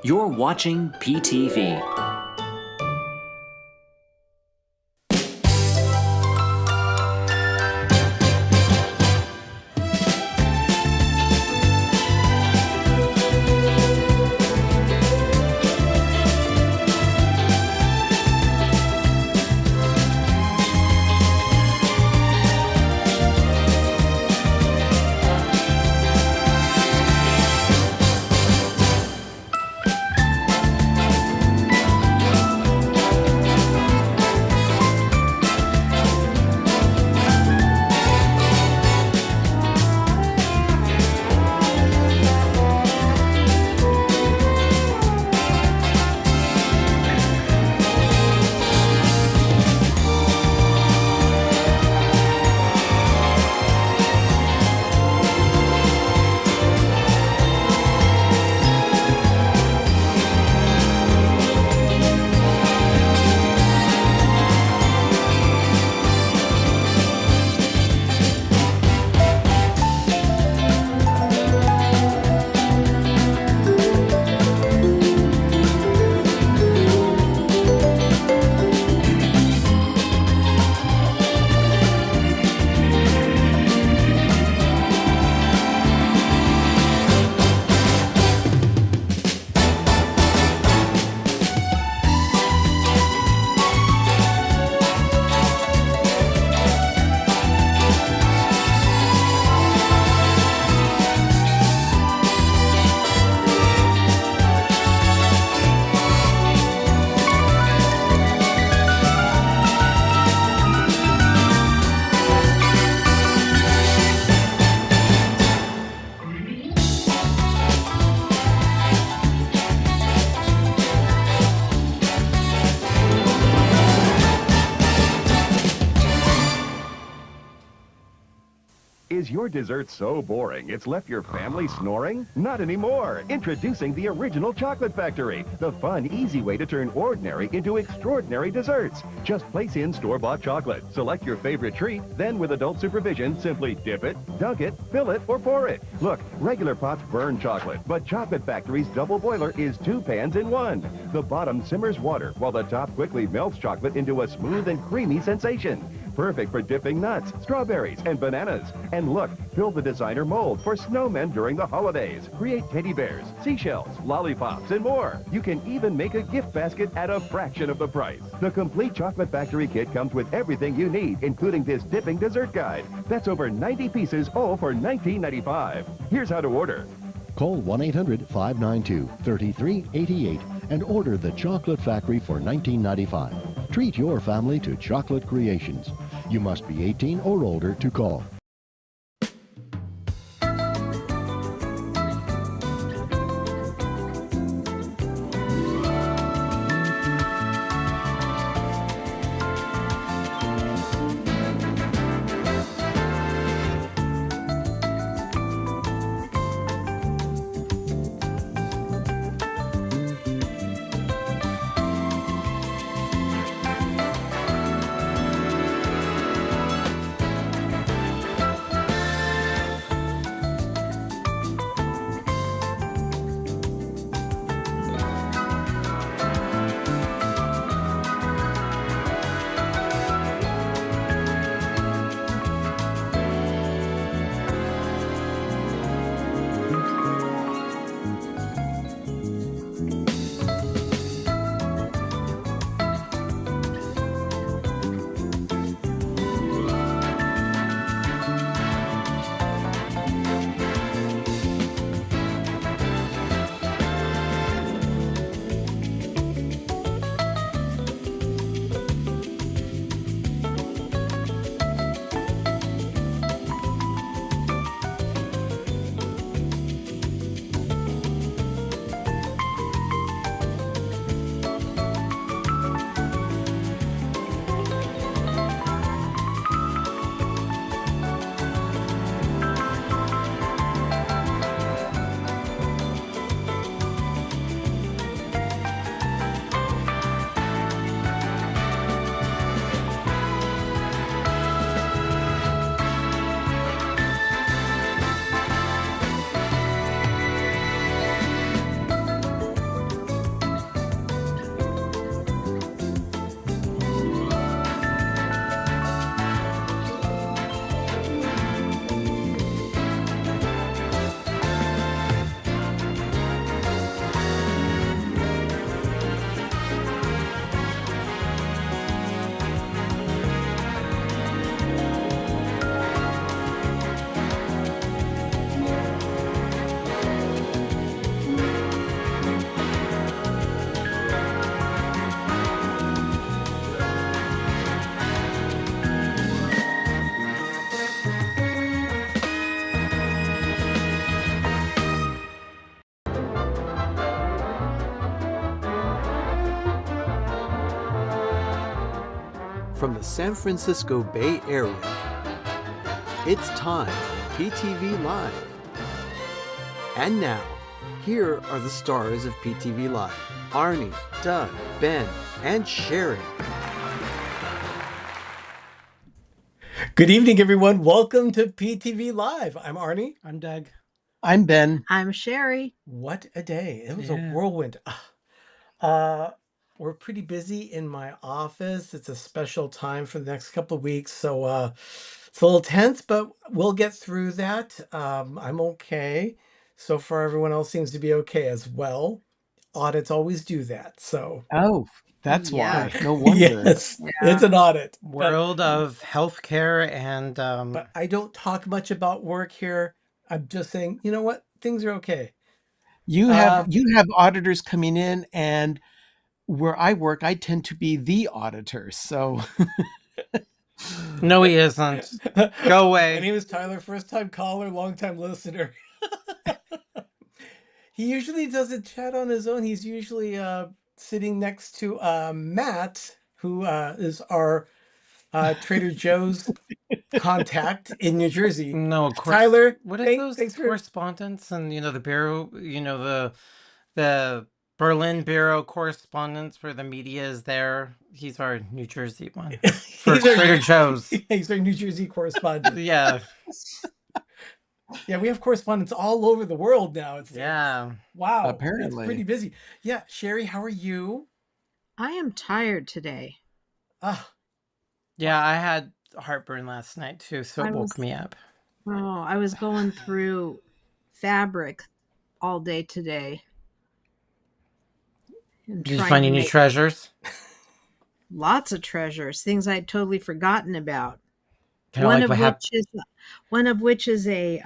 You're watching PTV. Is your dessert so boring it's left your family snoring? Not anymore. Introducing the Original Chocolate Factory, the fun, easy way to turn ordinary into extraordinary desserts. Just place in store-bought chocolate, select your favorite treat, then with adult supervision, simply dip it, dunk it, fill it, or pour it. Look, regular pots burn chocolate, but Chocolate Factory's double boiler is 2 pans in 1. The bottom simmers water, while the top quickly melts chocolate into a smooth and creamy sensation. Perfect for dipping nuts, strawberries, and bananas. And look, fill the designer mold for snowmen during the holidays. Create teddy bears, seashells, lollipops, and more. You can even make a gift basket at a fraction of the price. The complete Chocolate Factory kit comes with everything you need, including this dipping dessert guide. That's over 90 pieces, all for $19.95. Here's how to order. Call 1-800-592-3388 and order the Chocolate Factory for $19.95. Treat your family to chocolate creations. You must be 18 or older to call. from the San Francisco Bay Area. It's time for PTV Live. And now, here are the stars of PTV Live: Arnie, Doug, Ben, and Sherry. Good evening, everyone. Welcome to PTV Live. I'm Arnie. I'm Doug. I'm Ben. I'm Sherry. What a day. It was a Yeah. whirlwind. We're pretty busy in my office. It's a special time for the next couple of weeks. So it's a little tense, but we'll get through that. I'm okay. So far, everyone else seems to be okay as well. Audits always do that. So Oh, that's Yeah. why. No wonder. yes, it's an audit. World of healthcare and But I don't talk much about work here. I'm just saying, you know what? Things are okay. You have auditors coming in, and where I work, I tend to be the auditor. So no, he isn't. Go away. My name is Tyler, first time caller, long time listener. He usually doesn't chat on his own. He's usually sitting next to Matt, who is our Trader Joe's contact in New Jersey. No, of course. Tyler, What are thanks those for correspondents and the bureau? The Berlin bureau correspondence where the media is there. He's our New Jersey one for He's our- Trader Joe's. He's our New Jersey correspondent. Yeah, Yeah, we have correspondents all over the world now. yeah. Wow. Apparently. It's pretty busy. Yeah, Sherry, how are you? I am tired today. Ah, Yeah, I had heartburn last night too, so it I woke was- me up. Oh, I was going through fabric all day today. And Did you trying find to any make treasures? lots of treasures, things I'd totally forgotten about. Kinda One like of what happened. which is a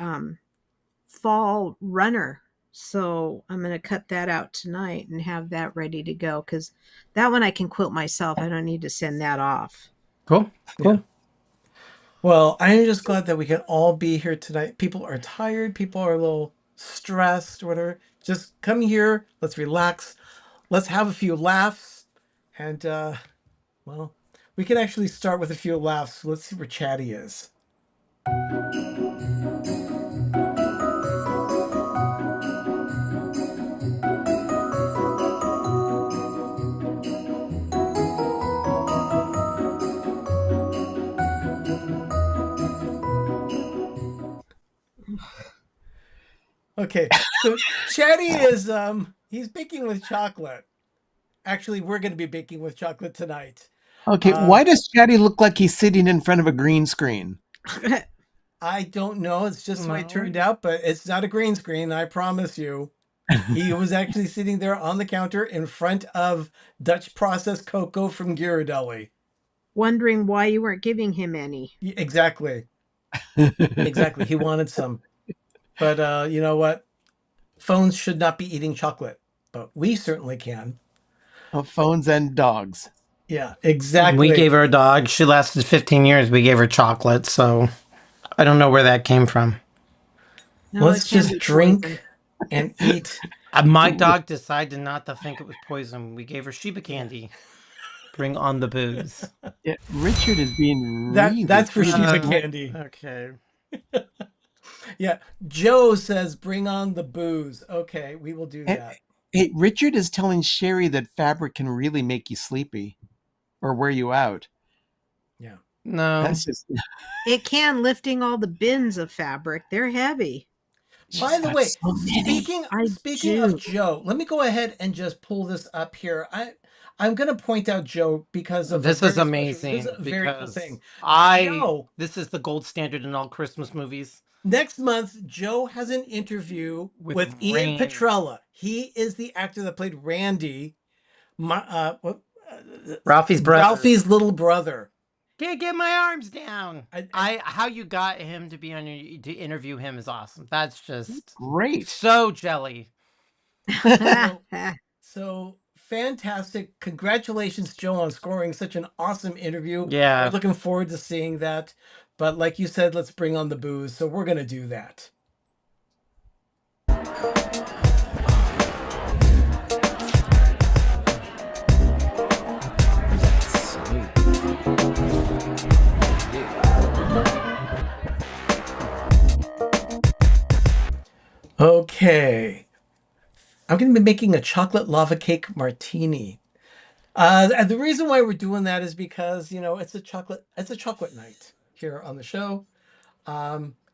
fall runner. So I'm going to cut that out tonight and have that ready to go, because that one I can quilt myself. I don't need to send that off. Cool. well, I'm just glad that we can all be here tonight. People are tired. People are a little stressed, or whatever. Just come here. Let's relax. Let's have a few laughs. And, well, we can actually start with a few laughs. Let's see where Chatty is. Okay, so Chatty is he's baking with chocolate. Actually, we're going to be baking with chocolate tonight. okay, why does Chatty look like he's sitting in front of a green screen? I don't know. It's just the way it No. turned out, but it's not a green screen. I promise you. He was actually sitting there on the counter in front of Dutch processed cocoa from Ghirardelli. Wondering why you weren't giving him any. Exactly. Exactly. He wanted some. But you know what? Phones should not be eating chocolate, but we certainly can. Phones and dogs. Yeah, exactly. We gave her a dog. She lasted 15 years. We gave her chocolate, so I don't know where that came from. No, Let's it can just be drink poison. and eat. My dog decided not to think it was poison. We gave her Sheba candy. Bring on the booze. Yeah, Richard is being really... That's for really Sheba cool. candy. Okay. Yeah, Joe says, "Bring on the booze." Okay, we will do And- that. Hey, Richard is telling Sherry that fabric can really make you sleepy or wear you out. Yeah. No. That's just... It can, lifting all the bins of fabric. They're heavy. By She's the got way, so many. speaking of Joe, let me go ahead and just pull this up here. I'm going to point out Joe because of This a is very amazing. This is a very cool because thing. Joe, this is the gold standard in all Christmas movies. next month, Joe has an interview with Ian Rain. Petrella. He is the actor that played Randy, Ralphie's brother. Ralphie's little brother. Can't get my arms down. I- How you got him to be on to interview him is awesome. That's just Great. so jelly. So fantastic. Congratulations, Joe, on scoring such an awesome interview. Yeah. We're looking forward to seeing that. But like you said, let's bring on the booze. So we're going to do that. Sweet. I'm going to be making a chocolate lava cake martini. And the reason why we're doing that is because, it's a chocolate night here on the show.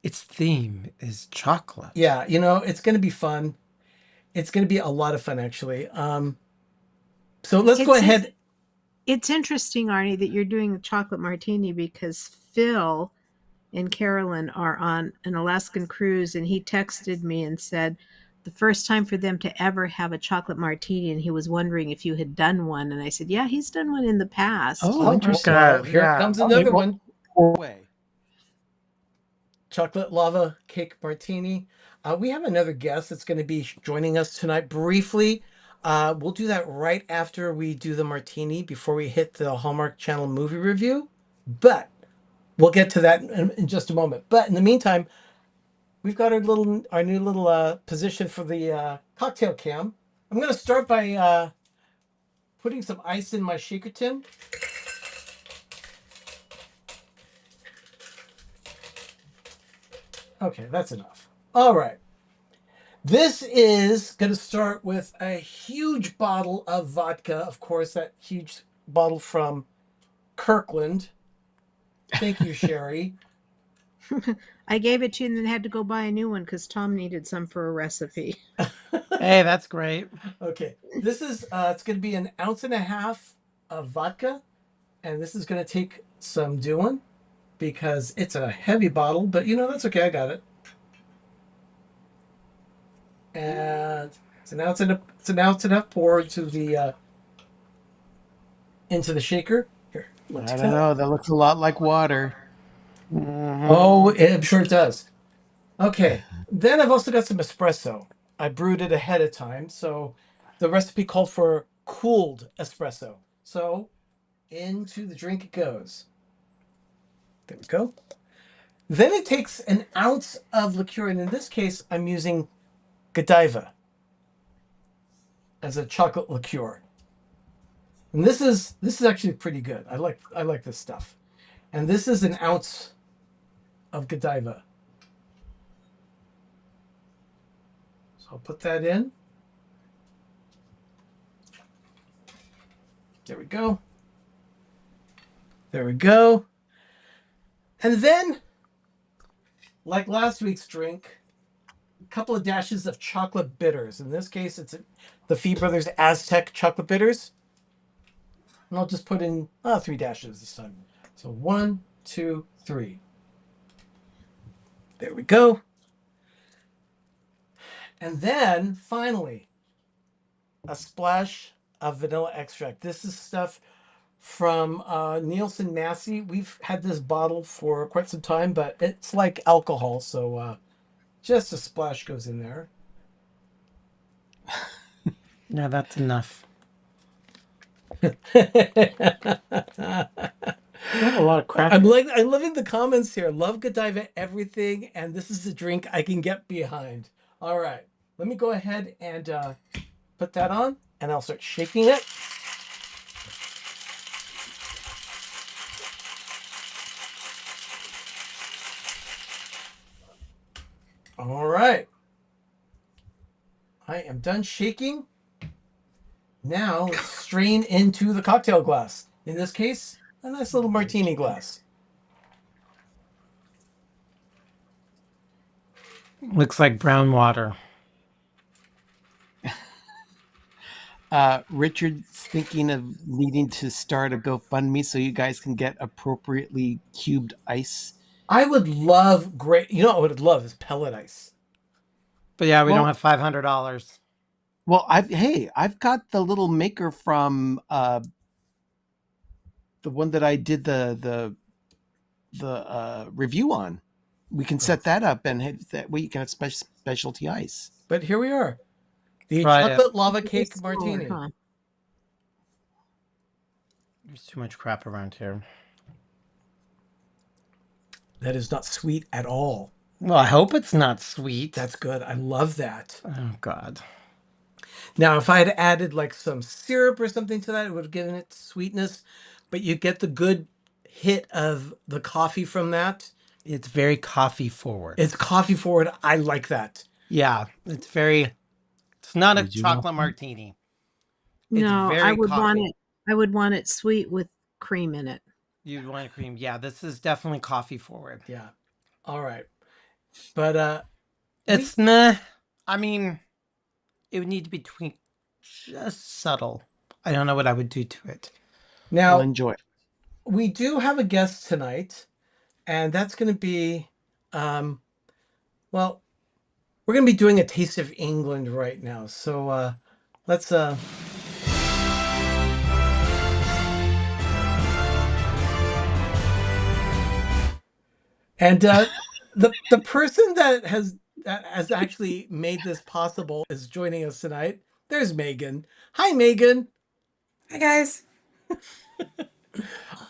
Its theme is chocolate. Yeah, it's going to be fun. It's going to be a lot of fun, actually. So let's go It's ahead. it's interesting, Arnie, that you're doing a chocolate martini because Phil and Carolyn are on an Alaskan cruise, and he texted me and said the first time for them to ever have a chocolate martini, and he was wondering if you had done one. And I said, yeah, he's done one in the past. Oh, interesting. Well, here yeah. comes another one. Way. Chocolate lava cake martini. We have another guest that's going to be joining us tonight briefly. We'll do that right after we do the martini before we hit the Hallmark Channel movie review. But we'll get to that in just a moment. But in the meantime, we've got our new little position for the cocktail cam. I'm going to start by putting some ice in my shaker tin. Okay, that's enough. All right. This is going to start with a huge bottle of vodka. Of course, that huge bottle from Kirkland. Thank you, Sherry. I gave it to you and then had to go buy a new one because Tom needed some for a recipe. Hey, that's great. Okay, this is it's going to be 1.5 ounces of vodka, and this is going to take some doing because it's a heavy bottle. But that's okay. I got it. And it's 1.5 ounces pour into the shaker. Here, I don't know. That looks a lot like water. Oh, I'm sure it does. Okay. Then I've also got some espresso. I brewed it ahead of time. So the recipe called for cooled espresso. So into the drink it goes. There we go. Then it takes 1 ounce of liqueur. And in this case, I'm using Godiva as a chocolate liqueur. And this is actually pretty good. I like this stuff. And this is 1 ounce of Godiva. So I'll put that in. There we go. There we go. And then, like last week's drink, a couple of dashes of chocolate bitters. In this case, it's the Fee Brothers Aztec chocolate bitters. And I'll just put in 3 dashes this time. So 1, 2, 3. There we go. And then, finally, a splash of vanilla extract. This is stuff from Nielsen Massey. We've had this bottle for quite some time, but it's like alcohol, so just a splash goes in there. Yeah, that's enough. I have a lot of crap. I'm loving the comments here. Love Godiva everything, and this is a drink I can get behind. All right, let me go ahead and put that on, and I'll start shaking it. All right. I am done shaking. Now let's strain into the cocktail glass. In this case, a nice little martini glass. Looks like brown water. Richard's thinking of needing to start a GoFundMe so you guys can get appropriately cubed ice. I would love what I would love is pellet ice. But yeah, we don't have $500. Well, I've got the little maker from the one that I did the review on. We can set that up, and that way you can have specialty ice. But here we are, the Try chocolate lava cake martini. Huh? There's too much crap around here. That is not sweet at all. Well, I hope it's not sweet. That's good. I love that. Oh, God. Now, if I had added like some syrup or something to that, it would have given it sweetness. But you get the good hit of the coffee from that. It's very coffee forward. It's coffee forward. I like that. Yeah, it's very It's not a Would you want chocolate one? martini. It's No, I very would want coffee. it. I would want it sweet with cream in it. You'd want cream. Yeah, this is definitely coffee forward. Yeah. All right. But It's meh. I mean, it would need to be tweaked just subtle. I don't know what I would do to it. now I'll enjoy it. we do have a guest tonight, and that's going to be, well, we're going to be doing a taste of England right now. So let's. And the person that has actually made this possible is joining us tonight. There's Megan. Hi, Megan. Hi, guys.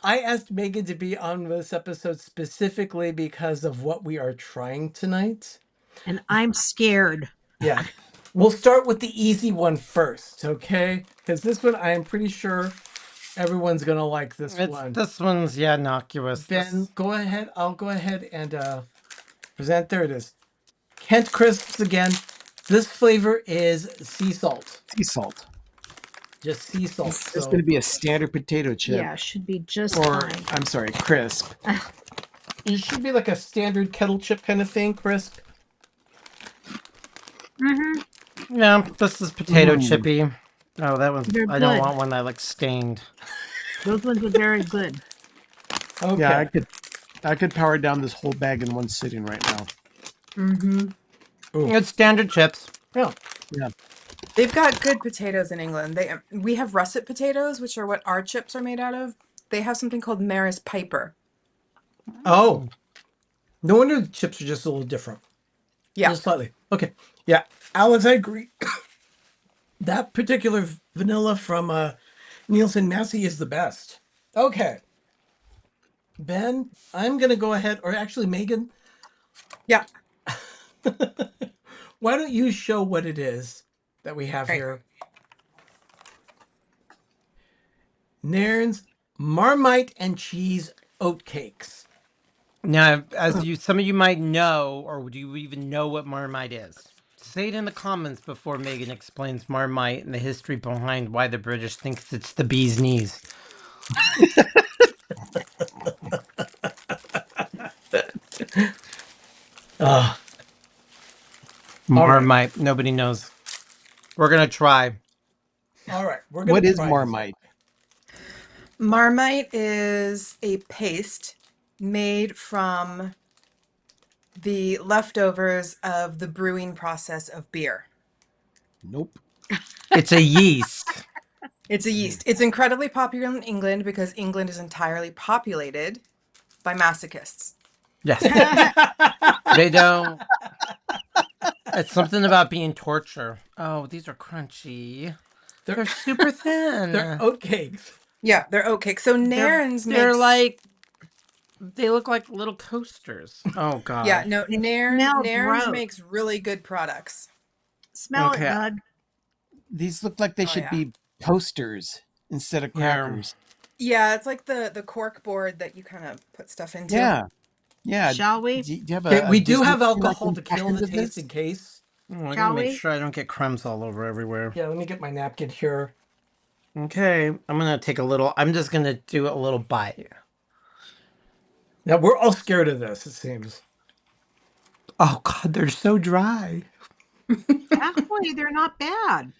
I asked Megan to be on this episode specifically because of what we are trying tonight. And I'm scared. Yeah. We'll start with the easy one first, okay? Because this one, I am pretty sure everyone's going to like this one. This one's, yeah, innocuous. Ben, go ahead. I'll go ahead and present. There it is. Kent Crisps again. This flavor is sea salt. Sea salt. Just sea salt. It's going to be a standard potato chip. Yeah, should be just Or, fine. I'm sorry, crisp. It should be like a standard kettle chip kind of thing, crisp. Mm-hmm. Yeah, this is potato chippy. Oh, that one's. They're I don't good. want one that looks stained. Those ones are very good. Okay. Yeah, I could power down this whole bag in one sitting right now. Mm-hmm. It's standard chips. Yeah. Yeah. They've got good potatoes in England. We have russet potatoes, which are what our chips are made out of. They have something called Maris Piper. Oh. No wonder the chips are just a little different. Yeah. Just slightly. Okay. Yeah. Alex, I agree. That particular vanilla from Nielsen Massey is the best. Okay. Ben, I'm going to go ahead, or actually Megan. Yeah. Why don't you show what it is that we have Right. here? Nairn's Marmite and Cheese Oatcakes. Now, some of you might know, or do you even know what Marmite is? Say it in the comments before Megan explains Marmite and the history behind why the British thinks it's the bee's knees. Marmite. Nobody knows. We're gonna try. All right. We're gonna What is try this. Marmite? Marmite is a paste made from the leftovers of the brewing process of beer. Nope. It's a yeast. It's a yeast. It's incredibly popular in England because England is entirely populated by masochists. Yes. They don't. It's something about being torture. Oh, these are crunchy. They're super thin. They're oatcakes. Yeah, they're oatcakes. So Nairn's They're makes... like, they look like little coasters. Oh God. Yeah, no, smell Nairn's gross. makes really good products. Smell Okay. it, Doug. These look like they should yeah. be toasters instead of Yeah. crackers. Yeah, it's like the cork board that you kind of put stuff into. Yeah. Yeah. Shall we? Do you have Okay, a we do Disney have like alcohol to kill the impressions of taste this? in case. I Shall gotta make we? sure I don't get crumbs all over everywhere. Yeah, let me get my napkin here. Okay, I'm gonna take a little. I'm just gonna do a little bite. Now, we're all scared of this, it seems. Oh God, they're so dry. Actually, they're not bad.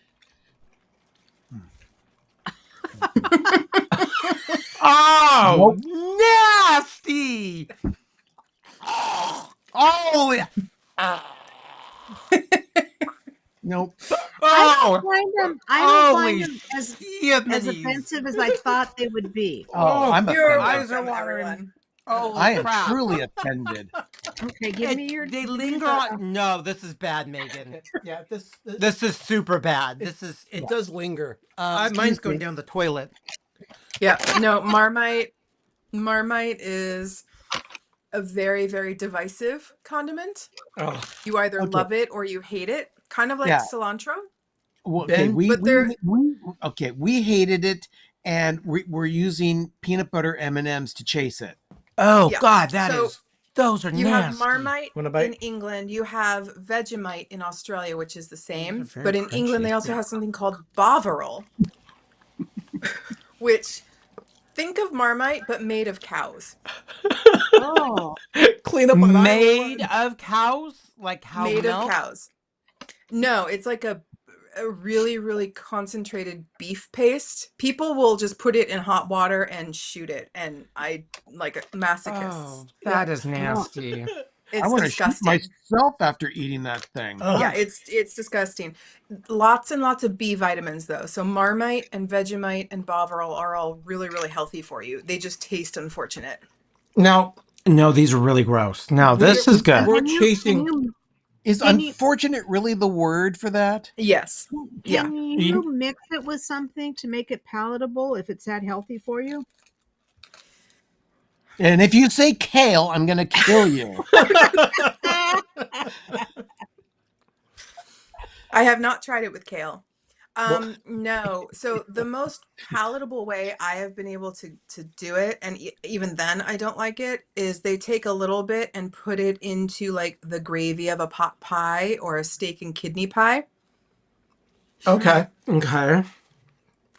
Oh, nasty! Oh, yeah. Nope. I Oh, don't find them. I don't holy find them as shit, offensive as I thought they would be. Oh, I'm Your offended. eyes are welcome, watering. everyone. Oh, I am crap. truly offended. Okay, give me your. They give me linger the- on. No, this is bad, Megan. Yeah, This is super bad. This is. it does linger. Mine's going down the toilet. Yeah, no, Marmite is a very, very divisive condiment. Oh, You either Okay. love it or you hate it, kind of like Yeah. cilantro. Well, okay, Ben? But they're- we hated it, and we're using peanut butter M&Ms to chase it. Oh Yeah, God, that is so- Those are You have nasty. Marmite Wanna bite? in England. You have Vegemite in Australia, which is the These are same. very But in England, crunchy. they also have something called Bovril, which think of Marmite but made of cows. Oh, Clean up on aisle Made one. of cows? Like cow Made of milk? cows. No, it's like a really, really concentrated beef paste. People will just put it in hot water and shoot it, and I like masochists. Oh, that is nasty. I It's want to shoot disgusting. myself after eating that thing. Ugh. Yeah, it's disgusting. Lots and lots of B vitamins though. So Marmite and Vegemite and Bovril are all really, really healthy for you. They just taste unfortunate. Now, No, these are really gross. No, We're- this is good. we're can chasing. Is Can you- unfortunate really the word for that? Yes. Yeah. Can you mix it with something to make it palatable if it's that healthy for you? And if you say kale, I'm going to kill you. I have not tried it with kale. Well- No. So the most palatable way I have been able to do it, and even then I don't like it, is they take a little bit and put it into like the gravy of a pot pie or a steak and kidney pie. Okay. Okay.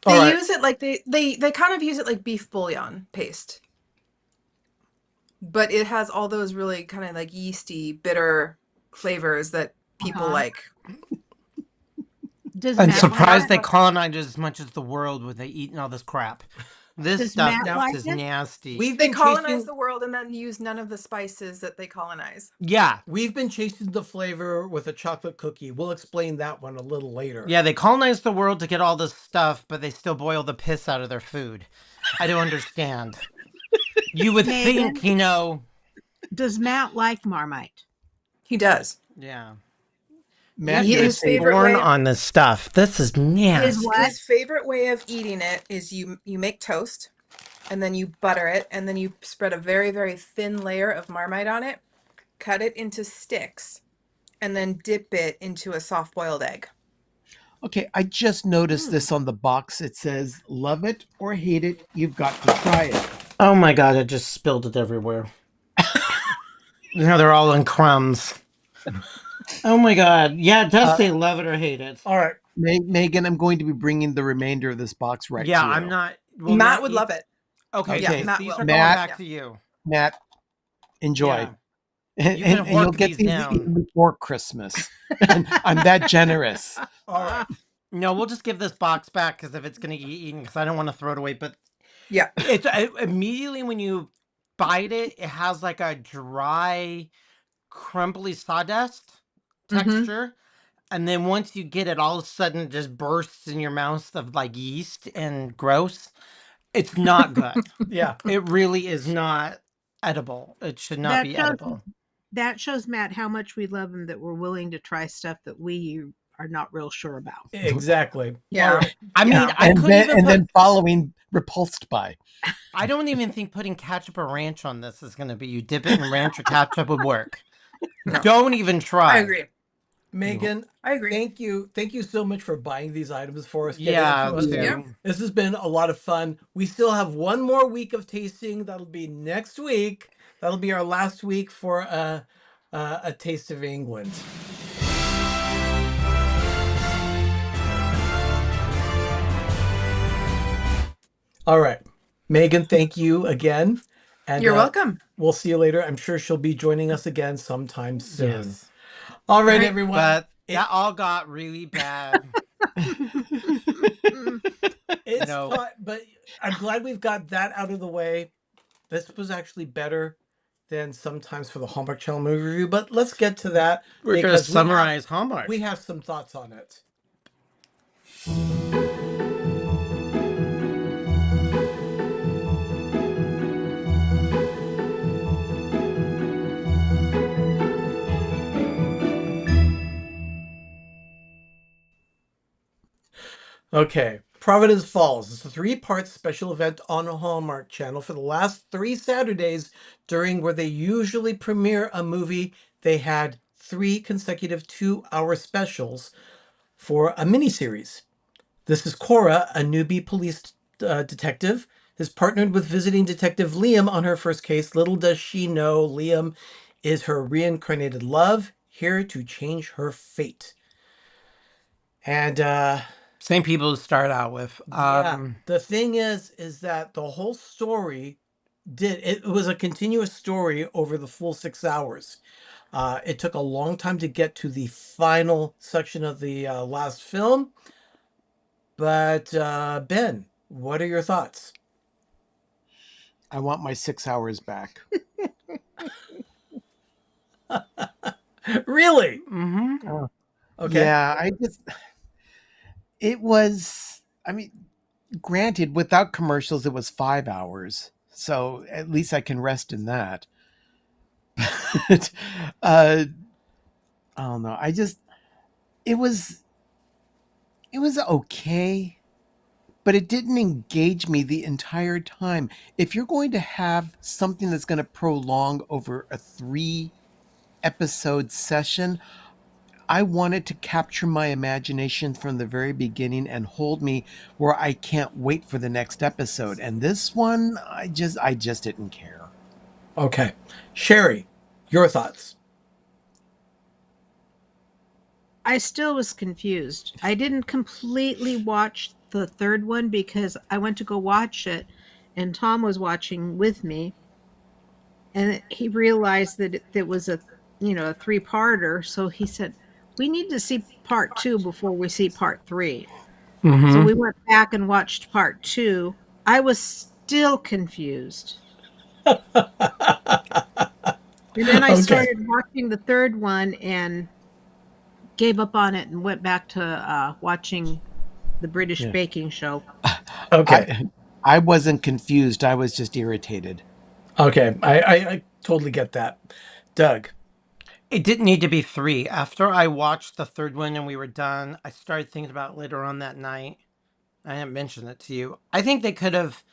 They All right. use it like they kind of use it like beef bouillon paste. But it has all those really kind of like yeasty, bitter flavors that people like. Does I'm Matt surprised like they it? colonized as much as the world with they eating all this crap. This Does stuff Matt like is it? nasty. We've They been colonize chasing. the world and then use none of the spices that they colonize. Yeah. We've been chasing the flavor with a chocolate cookie. We'll explain that one a little later. Yeah, they colonized the world to get all this stuff, but they still boil the piss out of their food. I don't understand. You would Megan? think, Does Matt like Marmite? He does. yeah. Matt, He- you're his saying- favorite Born way- on this stuff. This is nasty. His what? His favorite way of eating it is you make toast, and then you butter it, and then you spread a very, very thin layer of Marmite on it, cut it into sticks, and then dip it into a soft-boiled egg. Okay, I just noticed this on the box. It says, love it or hate it, you've got to try it. Oh my god, I just spilled it everywhere. They're all in crumbs. Oh my god. Yeah, it does say love it or hate it. All right. Megan, I'm going to be bringing the remainder of this box right Yeah, to you. I'm not. Well, Matt would love it. Okay, Yeah, these Matt these will. are going Matt- back Yeah. to you. Matt, enjoy. Yeah. And, You can and you'll work get these these down. even before Christmas. And I'm that generous. All right. No, we'll just give this box back because if it's going to get eaten, because I don't want to throw it away. But Yeah. it's immediately when you bite it, it has like a dry, crumbly sawdust Mhm. texture. And then once you get it, all of a sudden it just bursts in your mouth of like yeast and gross. It's not good. Yeah. It really is not edible. It should not That be shows- edible. That shows Matt how much we love him that we're willing to try stuff that we are not real sure about. Exactly. Yeah. All right. I mean, Yeah. I And couldn't then, even and put, then following repulsed by. I don't even think putting ketchup or ranch on this is going to be. You dip it in ranch or ketchup would work. No. Don't even try. I agree. Megan, I agree. thank you. Thank you so much for buying these items for us. getting Yeah, them to us. too. Yeah. This has been a lot of fun. We still have one more week of tasting. That'll be next week. That'll be our last week for a taste of England. All right, Megan, thank you again. And You're welcome. We'll see you later. I'm sure she'll be joining us again sometime soon. Yes. All right, Right. everyone. But that all got really bad. It's No. fun, but I'm glad we've got that out of the way. This was actually better than sometimes for the Hallmark Channel movie review, but let's get to that. We're going to because summarize Hallmark. We have some thoughts on it. Okay, Providence Falls is a 3-part special event on a Hallmark Channel for the last 3 Saturdays during where they usually premiere a movie. They had 3 consecutive 2-hour specials for a miniseries. This is Cora, a newbie police detective. has partnered with visiting Detective Liam on her first case. Little does she know Liam is her reincarnated love, here to change her fate. And Same people to start out with. yeah, the thing is that the whole story it was a continuous story over the full 6 hours. It took a long time to get to the final section of the last film. But Ben, what are your thoughts? I want my 6 hours back. Really? Mm-hmm. Okay. Yeah, it was, I mean, granted, without commercials, it was 5 hours. So at least I can rest in that. But, I don't know. It was, it was okay, but it didn't engage me the entire time. If you're going to have something that's going to prolong over a 3 episode session, I wanted to capture my imagination from the very beginning and hold me where I can't wait for the next episode. And this one, I just didn't care. Okay. Sherry, your thoughts. I still was confused. I didn't completely watch the third one because I went to go watch it and Tom was watching with me and he realized that it was a 3-parter, so he said we need to see part 2 before we see part 3. So Mm-hmm. we went back and watched part 2. I was still confused. And then I Okay. started watching the third one and gave up on it and went back to watching the British Yeah. baking show. Okay. I wasn't confused. I was just irritated. Okay. I totally get that. Doug. It didn't need to be 3. After I watched the third one and we were done, I started thinking about it later on that night. I didn't mention it to you. I think they could have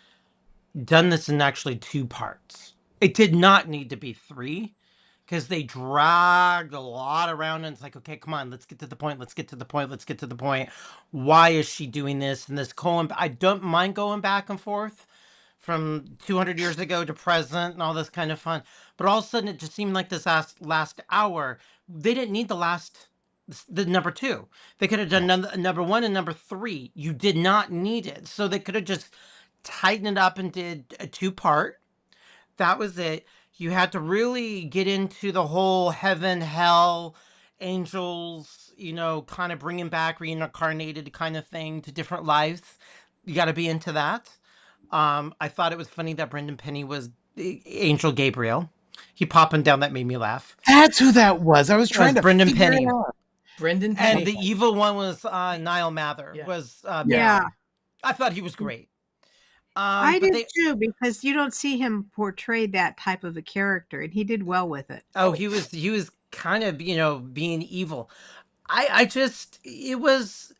done this in actually 2 parts. It did not need to be 3 because they dragged a lot around and it's like, okay, come on, let's get to the point. Let's get to the point. Let's get to the point. Why is she doing this? And this Cohen, I don't mind going back and forth from 200 years ago to present and all this kind of fun. But all of a sudden, it just seemed like this last hour, they didn't need the number 2. They could have done number 1 and number 3. You did not need it. So they could have just tightened it up and did a 2-part. That was it. You had to really get into the whole heaven, hell, angels, kind of bringing back reincarnated kind of thing to different lives. You got to be into that. I thought it was funny that Brendan Penny was Angel Gabriel. He popping down, that made me laugh. That's who that was. I was That was trying to Brendan figure Penny. it out. Brendan And Penny. the evil one was Niall Mather. Yeah. Was Yeah. Baron. I thought he was great. I But did too, because you don't see him portray that type of a character, and he did well with it. he was kind of being evil. It was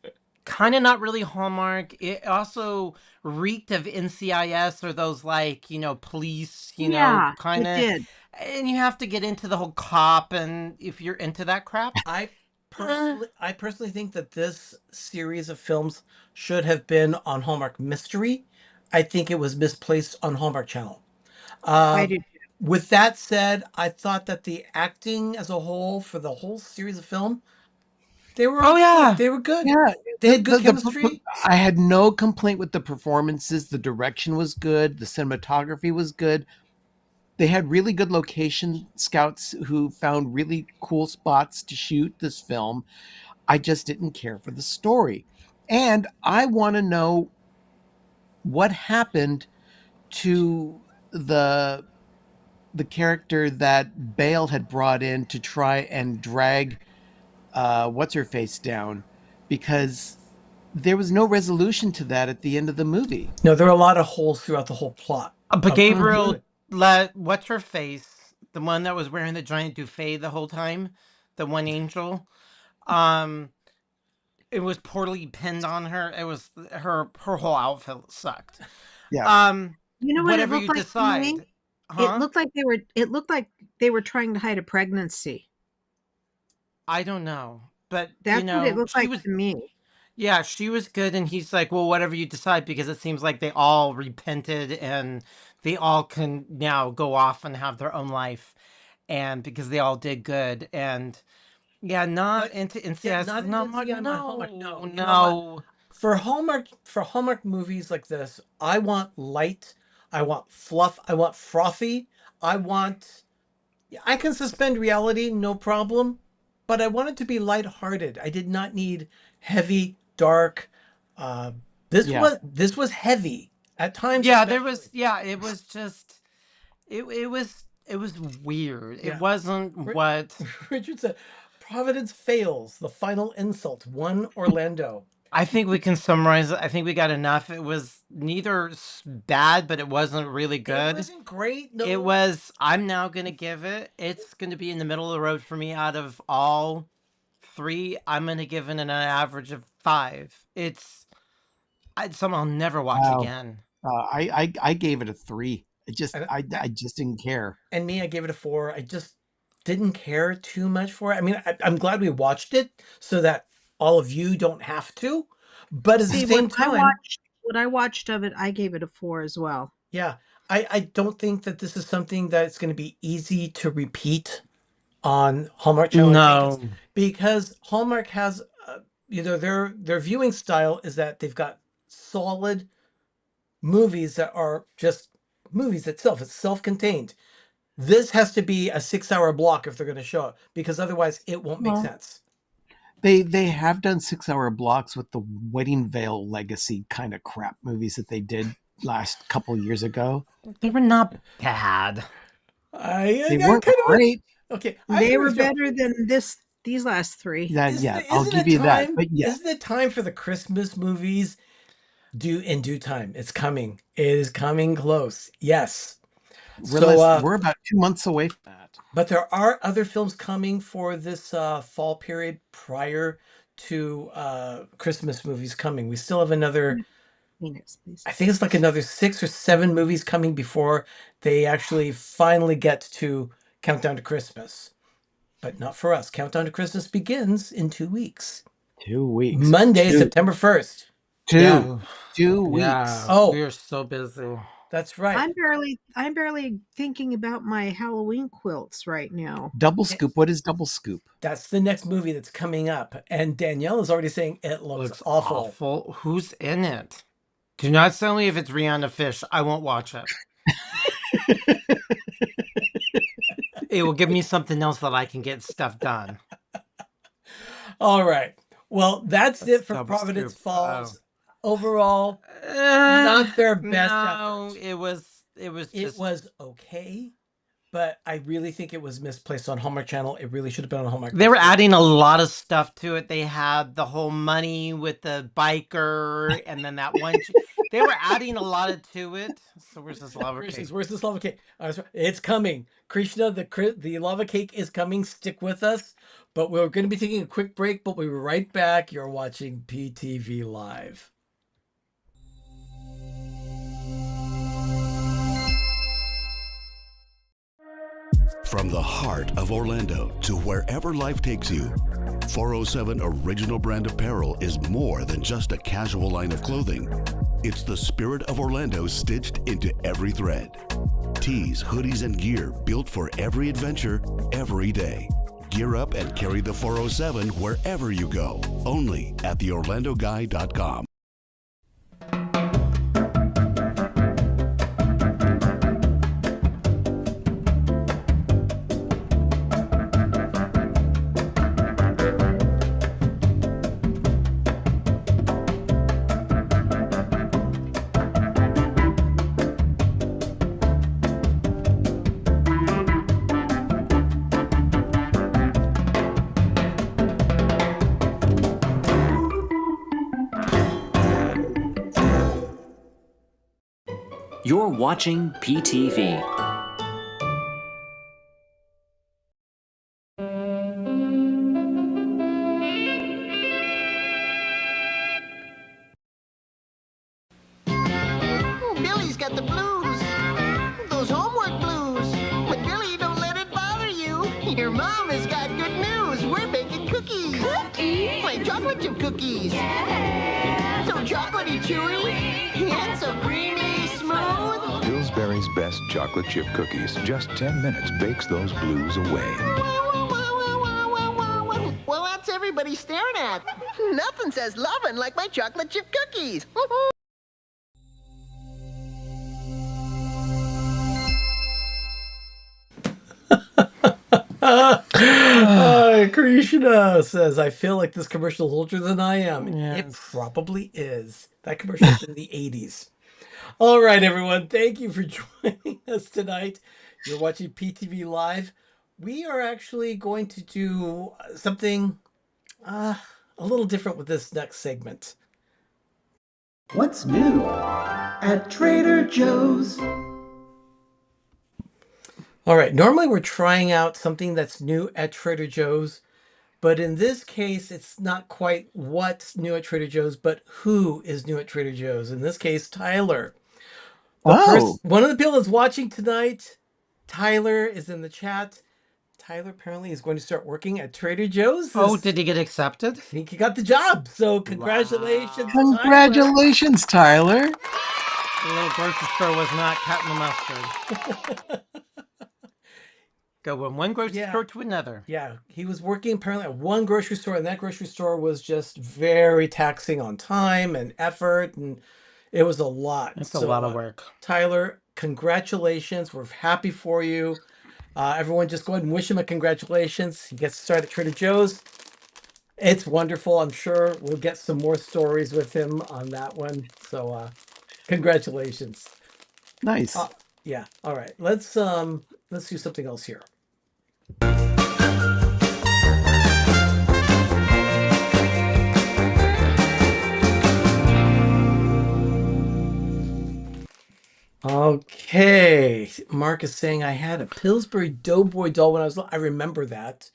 kind of not really Hallmark. It also reeked of NCIS or those police, Yeah, kind it of. did. And you have to get into the whole cop, and if you're into that crap, I personally think that this series of films should have been on Hallmark Mystery. I think it was misplaced on Hallmark Channel. I did. With that said, I thought that the acting as a whole for the whole series of film, they were Oh, okay. yeah. They were good. Yeah, They had good chemistry. I had no complaint with the performances. The direction was good. The cinematography was good. They had really good location scouts who found really cool spots to shoot this film. I just didn't care for the story. And I want to know what happened to the character that Bale had brought in to try and drag what's her face down, because there was no resolution to that at the end of the movie. No, there were a lot of holes throughout the whole plot. But Gabriel let what's her face, the one that was wearing the giant duvet the whole time, the one angel. It was poorly pinned on her. It was her whole outfit sucked. Yeah. You know what it Whatever looked you like to decide. me? Huh? It looked like they were trying to hide a pregnancy. I don't know, but That's what it looked she like was to me. Yeah, she was good, and he's like, well, whatever you decide, because it seems like they all repented and they all can now go off and have their own life, and because they all did good, and yeah, not But into yeah, NCIS, not not into much. NCM on Hallmark. No, No, you know what? no. For Hallmark movies like this, I want light, I want fluff, I want frothy, I want I can suspend reality, no problem, but I want it to be lighthearted. I did not need heavy, dark. Uh, Yeah. this was heavy at times, Yeah, there was. especially. Yeah, it was just. It was weird. It Yeah, wasn't Ri- what Richard said. Providence fails. The final insult. One Orlando. I think we can summarize it. I think we got enough. It was neither bad, but it wasn't really It good. wasn't great. It No, was. I'm now gonna give it. It's gonna be in the middle of the road for me. Out of all three, I'm gonna give it an average of 5. It's something I'll never watch Wow. again. I gave it a 3. and I just didn't care. and me, I gave it a 4. I just didn't care too much for it. I mean, I'm glad we watched it so that all of you don't have to. But at the See, same time, what I watched of it, I gave it a 4 as well. yeah, I don't think that this is something that's going to be easy to repeat on Hallmark Channel. I think it's No, because Hallmark has, their viewing style is that they've got solid movies that are just movies itself. It's self-contained. This has to be a 6-hour block if they're going to show it, because otherwise it won't make Well, sense. they have done 6-hour blocks with the Wedding Veil Legacy kind of crap movies that they did last couple years ago. they were not bad. They I weren't kind of great. okay. I They agree were with Joe. better than these last 3. Yeah, I'll give you that. But yeah, Isn't it time for the Christmas movies? In due time. It's coming. It is coming close. Yes. we're about 2 months away from that. But there are other films coming for this fall period prior to Christmas movies coming. We still have another, Phoenix, please. I think it's like another 6 or 7 movies coming before they actually finally get to Countdown to Christmas. But not for us. Countdown to Christmas begins in 2 weeks. 2 weeks. Monday, Two. September 1st. Yeah. 2 weeks. Yeah. Oh. We are so busy. That's right. I'm barely thinking about my Halloween quilts right now. Double Scoop. What is Double Scoop? That's the next movie that's coming up. And Danielle is already saying it looks awful. Who's in it? Do not tell me if it's Rihanna Fish. I won't watch it. It will give me something else that I can get stuff done. All right. Well, that's it for Double Providence Scoop. Falls. Overall, not their best No, effort. it was It was okay, but I really think it was misplaced on Hallmark Channel. It really should have been on Hallmark. They were adding a lot of stuff to it. They had the whole money with the biker, and then that one. They were adding a lot to it. So where's this lava cake? Where's this lava cake? It's coming. Krishna, the lava cake is coming. Stick with us. But we're going to be taking a quick break, but we'll be right back. You're watching PTV Live. From the heart of Orlando to wherever life takes you, 407 Original Brand Apparel is more than just a casual line of clothing. It's the spirit of Orlando stitched into every thread. Tees, hoodies, and gear built for every adventure, every day. Gear up and carry the 407 wherever you go. Only at theorlandoguy.com. You're watching PTV. Oh, Billy's got the blues. Those homework blues. But Billy, don't let it bother you. Your mom has got good news. We're baking cookies. Cookies? my chocolate chip cookies. So chocolatey chewy and so creamy smooth. Pillsbury's best chocolate chip cookies. Just 10 minutes bakes those blues away. Well, that's everybody staring at. Nothing says lovin' like my chocolate chip cookies. Krishna says, I feel like this commercial is older than I am. It Yes. probably is. That commercial is in the 80s. All right, everyone. Thank you for joining us tonight. You're watching PTV Live. We are actually going to do something a little different with this next segment. What's new at Trader Joe's? All right. Normally we're trying out something that's new at Trader Joe's, but in this case, it's not quite what's new at Trader Joe's, but who is new at Trader Joe's. In this case, Tyler. One of the people that's watching tonight, Tyler, is in the chat. Tyler apparently is going to start working at Trader Joe's. Oh, did he get accepted? I think he got the job. So congratulations, Congratulations, Tyler. The little grocery store was not cutting the mustard. Go from one grocery store to another. Yeah, he was working apparently at one grocery store, and that grocery store was just very taxing on time and effort, and it was a lot. It's a lot of work. Tyler, congratulations. We're happy for you. Everyone just go ahead and wish him a congratulations. He gets to start at Trader Joe's. It's wonderful. I'm sure we'll get some more stories with him on that one. So congratulations. Nice. Yeah. All right. Let's do something else here. Okay, Mark is saying I had a Pillsbury Doughboy doll when I was little. I remember that.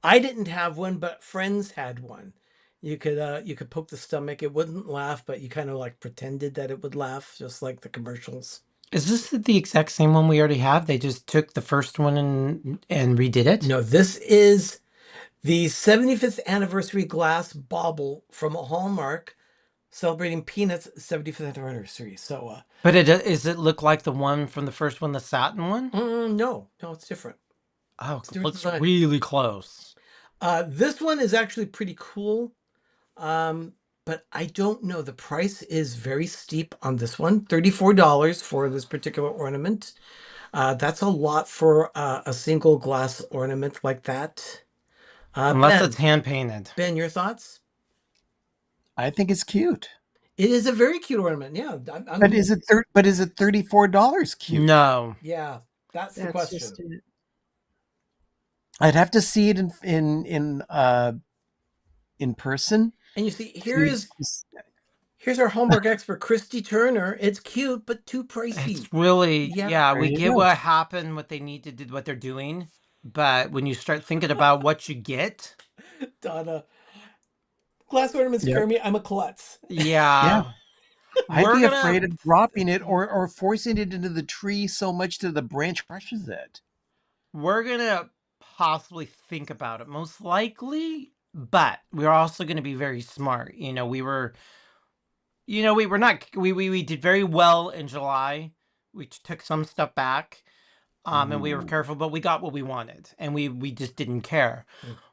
I didn't have one, but friends had one. You could poke the stomach. It wouldn't laugh, but you kind of like pretended that it would laugh, just like the commercials. Is this the exact same one we already have? They just took the first one and redid it? No, this is the 75th anniversary glass bauble from Hallmark, celebrating Peanuts' 75th anniversary. So, but does it look like the one from the first one, the satin one? No, it's different. Oh, it looks really close. This one is actually pretty cool, but I don't know. The price is very steep on this one. $34 for this particular ornament. That's a lot for a single glass ornament like that. Unless it's hand-painted. Ben, your thoughts? I think it's cute. It is a very cute ornament. Yeah. But is it $34 cute? No. Yeah, that's the question. I'd have to see it in person. And you see, here's our Hallmark expert, Christy Turner. It's cute, but too pricey. It's really, we get what happened, what they need to do, what they're doing. But when you start thinking about what you get. Donna, glass ornaments scare me. I'm a klutz. Yeah. I'd be afraid of dropping it or forcing it into the tree so much that the branch crushes it. We're going to possibly think about it, most likely. But we're also going to be very smart. We did very well in July. We took some stuff back, and we were careful, but we got what we wanted, and we just didn't care.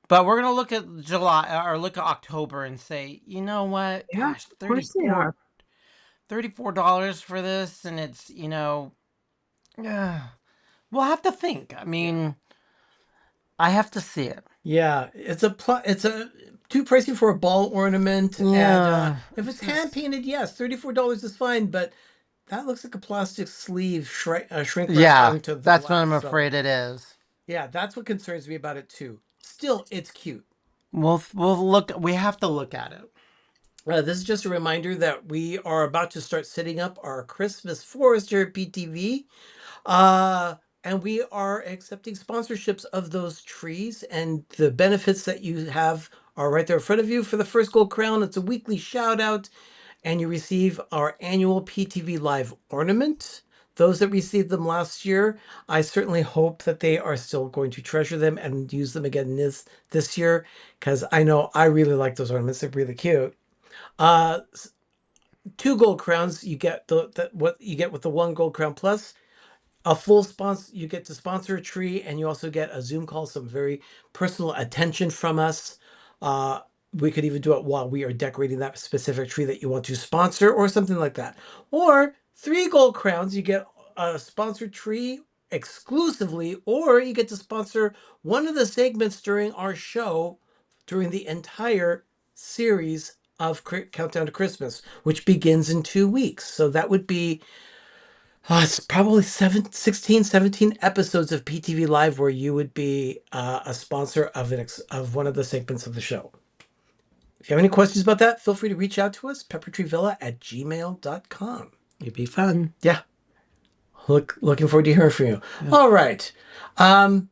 But we're gonna look at July or look at October and say, you know what? Yeah, Gosh, of course they are. $34 for this, and it's we'll have to think. I mean, I have to see it. Yeah, it's too pricey for a ball ornament. Yeah. And if it's hand painted, yes, $34 is fine. But that looks like a plastic sleeve shrink wrap onto the that's glass, what I'm afraid it is. Yeah, that's what concerns me about it too. Still, it's cute. We'll look. We have to look at it. This is just a reminder that we are about to start setting up our Christmas forest here at PTV. And we are accepting sponsorships of those trees, and the benefits that you have are right there in front of you. For the first gold crown, it's a weekly shout out, and you receive our annual PTV Live ornament. those that received them last year, I certainly hope that they are still going to treasure them and use them again this year, because I know I really like those ornaments. They're really cute. 2 gold crowns, you get what you get with the 1 gold crown plus a full sponsor. You get to sponsor a tree, and you also get a Zoom call, some very personal attention from us. We could even do it while we are decorating that specific tree that you want to sponsor, or something like that. Or 3 gold crowns, you get a sponsored tree exclusively, or you get to sponsor one of the segments during our show during the entire series of Countdown to Christmas, which begins in 2 weeks. So that would be it's probably 16, 17 episodes of PTV Live where you would be a sponsor of of one of the segments of the show. If you have any questions about that, feel free to reach out to us, peppertreevilla@gmail.com. It'd be fun. Yeah. Looking forward to hearing from you. Yeah. All right. A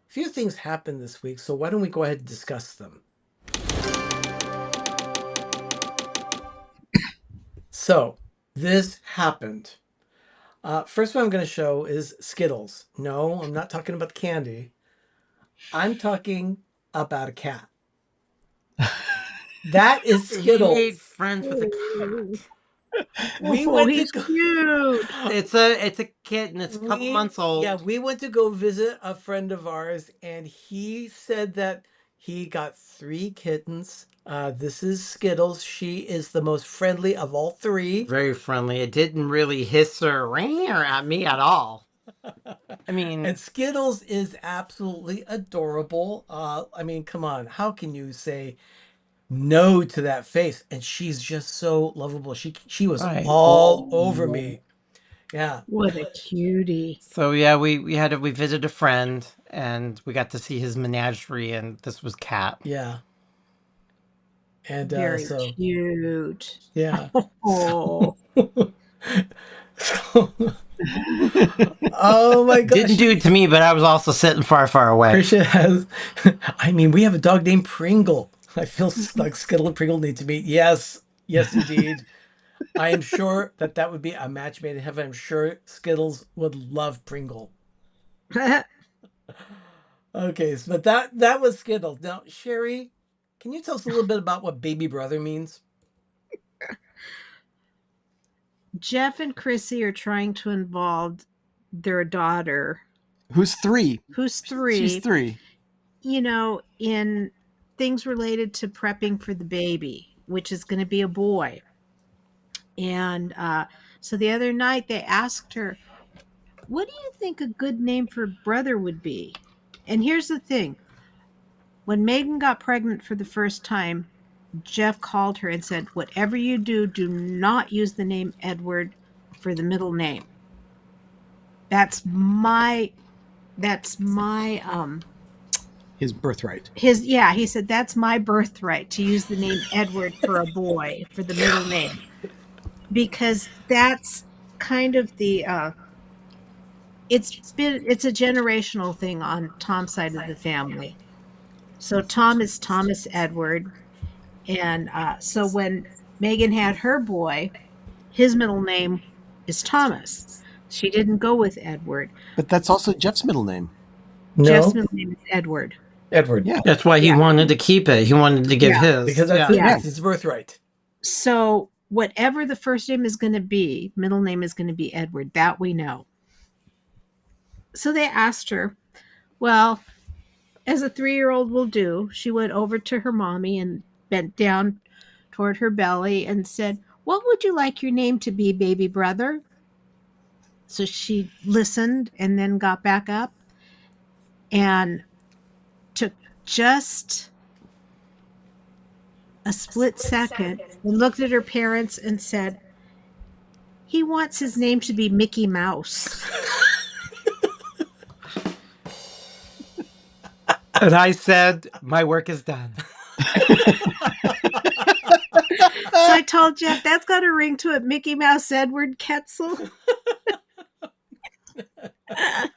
few things happened this week, so why don't we go ahead and discuss them? So, this happened. First one I'm going to show is Skittles. No, I'm not talking about the candy. I'm talking about a cat. That is Skittles. We made friends with a cat. He's cute. It's a kitten. It's a couple months old. Yeah, we went to go visit a friend of ours, and he said that he got 3 kittens. This is Skittles. She is the most friendly of all 3. Very friendly. It didn't really hiss or ring at me at all. I mean, and Skittles is absolutely adorable. I mean, come on, how can you say no to that face? And she's just so lovable. She was all over me. Yeah. What a cutie. So yeah, we visited a friend, and we got to see his menagerie, and this was Cat. Yeah. And very cute. Yeah. Oh. Oh my gosh. Didn't do it to me, but I was also sitting far, far away. Krisha has. I mean, we have a dog named Pringle. I feel like Skittle and Pringle need to meet. Yes, indeed. I am sure that would be a match made in heaven. I'm sure Skittles would love Pringle. Okay, so, but that was Skittles. Now, Sherry, can you tell us a little bit about what baby brother means? Jeff and Chrissy are trying to involve their daughter. Who's 3? She's 3. You know, in things related to prepping for the baby, which is going to be a boy. And so the other night they asked her, what do you think a good name for brother would be? And here's the thing. When Megan got pregnant for the first time, Jeff called her and said, whatever you do, do not use the name Edward for the middle name. That's my his birthright. He said, that's my birthright to use the name Edward for a boy, for the middle name. Because that's kind of the it's a generational thing on Tom's side of the family. So Tom is Thomas Edward. And so when Megan had her boy, his middle name is Thomas. She didn't go with Edward. But that's also Jeff's middle name. No. Jeff's middle name is Edward. Edward. Yeah. That's why he wanted to keep it. He wanted to give his. Because that's his birthright. So whatever the first name is going to be, middle name is going to be Edward. That we know. So they asked her, well, as a 3-year-old will do, she went over to her mommy and bent down toward her belly and said, what would you like your name to be, baby brother? So she listened and then got back up and took just a split second and looked at her parents and said, he wants his name to be Mickey Mouse. And I said, my work is done. So I told Jeff, that's got a ring to it, Mickey Mouse Edward Ketzel.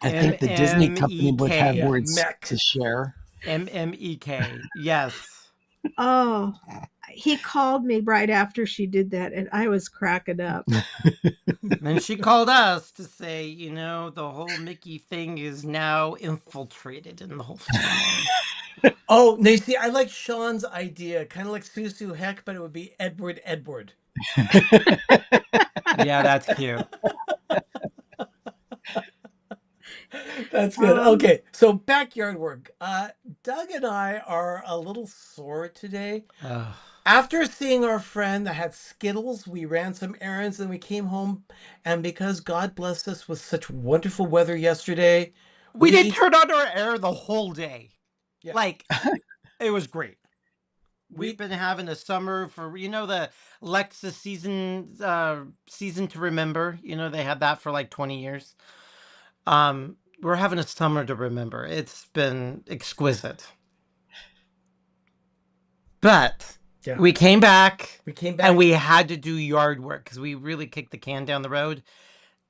I think the Disney company would have words Mech. to share. MMEK. Yes. Oh, he called me right after she did that, and I was cracking up. And she called us to say, you know, the whole Mickey thing is now infiltrated in the whole family. Oh, now you see, I like Sean's idea, kind of like Susu Heck, but it would be Edward Edward. Yeah, that's cute. That's good. Okay, so backyard work. Doug and I are a little sore today. Ugh. After seeing our friend that had Skittles, we ran some errands and we came home. And because God blessed us with such wonderful weather yesterday, We didn't turn on our air the whole day. Yeah. Like, it was great. We've been having a summer for, you know, the Lexus season to remember. You know, they had that for like 20 years. We're having a summer to remember. It's been exquisite. But we came back. And we had to do yard work because we really kicked the can down the road.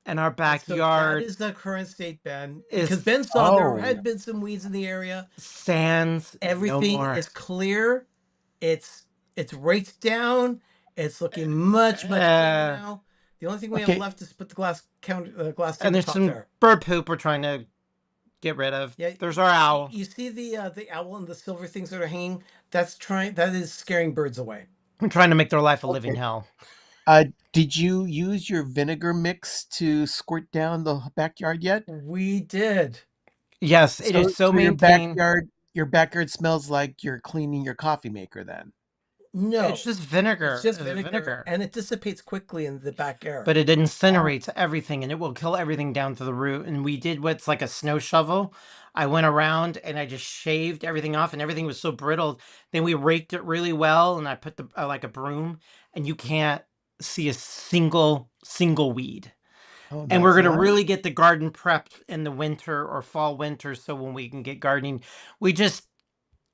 And our backyard that is the current state, Ben. Because Ben saw there had been some weeds in the area. Sands. Everything is clear. It's raked down. It's looking much cleaner now. The only thing we have left is put the glass and there's some bird poop we're trying to get rid of. Yeah, there's our owl. You see the owl and the silver things that are hanging? That is scaring birds away. I'm trying to make their life a living hell. Did you use your vinegar mix to squirt down the backyard yet? We did. Yes, it is so maintained. Your backyard smells like you're cleaning your coffee maker then. No. It's just vinegar. It's just vinegar. And it dissipates quickly in the back air. But it incinerates everything and it will kill everything down to the root. And we did what's like a snow shovel. I went around and I just shaved everything off and everything was so brittle. Then we raked it really well and I put the like a broom and you can't see a single weed. And we're going to really get the garden prepped in the winter or fall winter. So when we can get gardening, we just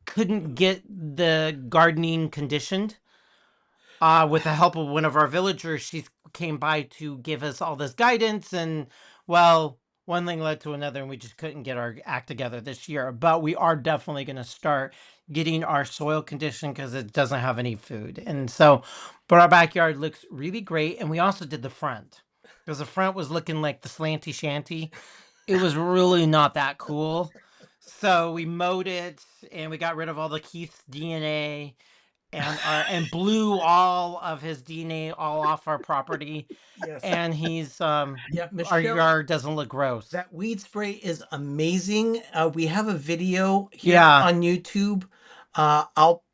couldn't get the gardening conditioned. With the help of one of our villagers, she came by to give us all this guidance. And well, one thing led to another and we just couldn't get our act together this year. But we are definitely going to start getting our soil conditioned because it doesn't have any food. And so, but our backyard looks really great. And we also did the front. Because the front was looking like the slanty shanty. It was really not that cool. So we mowed it and we got rid of all the Keith's DNA and blew all of his DNA all off our property. Yes. And he's Michelle, our yard doesn't look gross. That weed spray is amazing. We have a video here on YouTube. I'll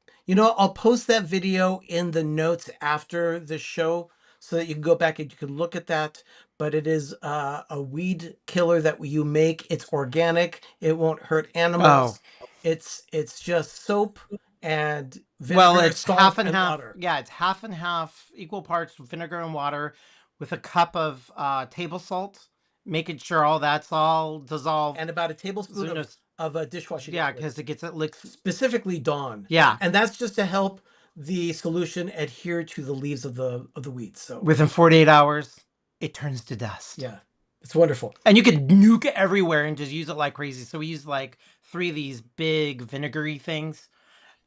post that video in the notes after the show so that you can go back and you can look at that. But it is a weed killer that you make. It's organic. It won't hurt animals. It's just soap and vinegar, it's salt, half and half. Water. Yeah, it's half and half, equal parts vinegar and water with a cup of table salt, making sure all that's all dissolved. And about a tablespoon of a dishwashing liquid. Yeah, because it licks. Specifically Dawn. Yeah. And that's just to help the solution adhere to the leaves of the weeds. So within 48 hours, it turns to dust. Yeah. It's wonderful. And you can nuke it everywhere and just use it like crazy. So we use like 3 of these big vinegary things.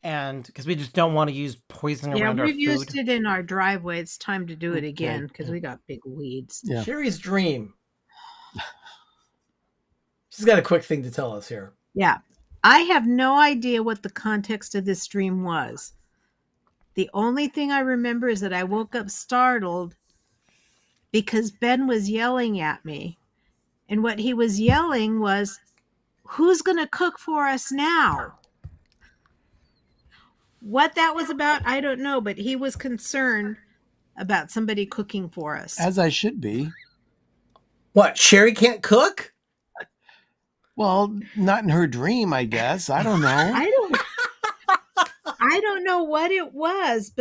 And because we just don't want to use poison around our food. Yeah, we've used it in our driveway. It's time to do it again because we got big weeds. Yeah. Sherry's dream. She's got a quick thing to tell us here. Yeah. I have no idea what the context of this dream was. The only thing I remember is that I woke up startled because Ben was yelling at me. And what he was yelling was, "Who's going to cook for us now?" What that was about, I don't know, but he was concerned about somebody cooking for us. As I should be. What, Sherry can't cook? Well, not in her dream, I guess. I don't know. I don't know what it was,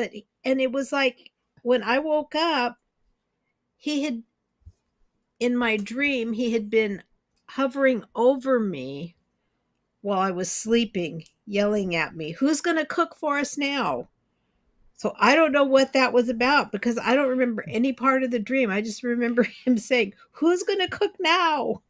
and it was like when I woke up, in my dream, he had been hovering over me while I was sleeping, yelling at me, "Who's going to cook for us now?" So I don't know what that was about because I don't remember any part of the dream. I just remember him saying, "Who's going to cook now?"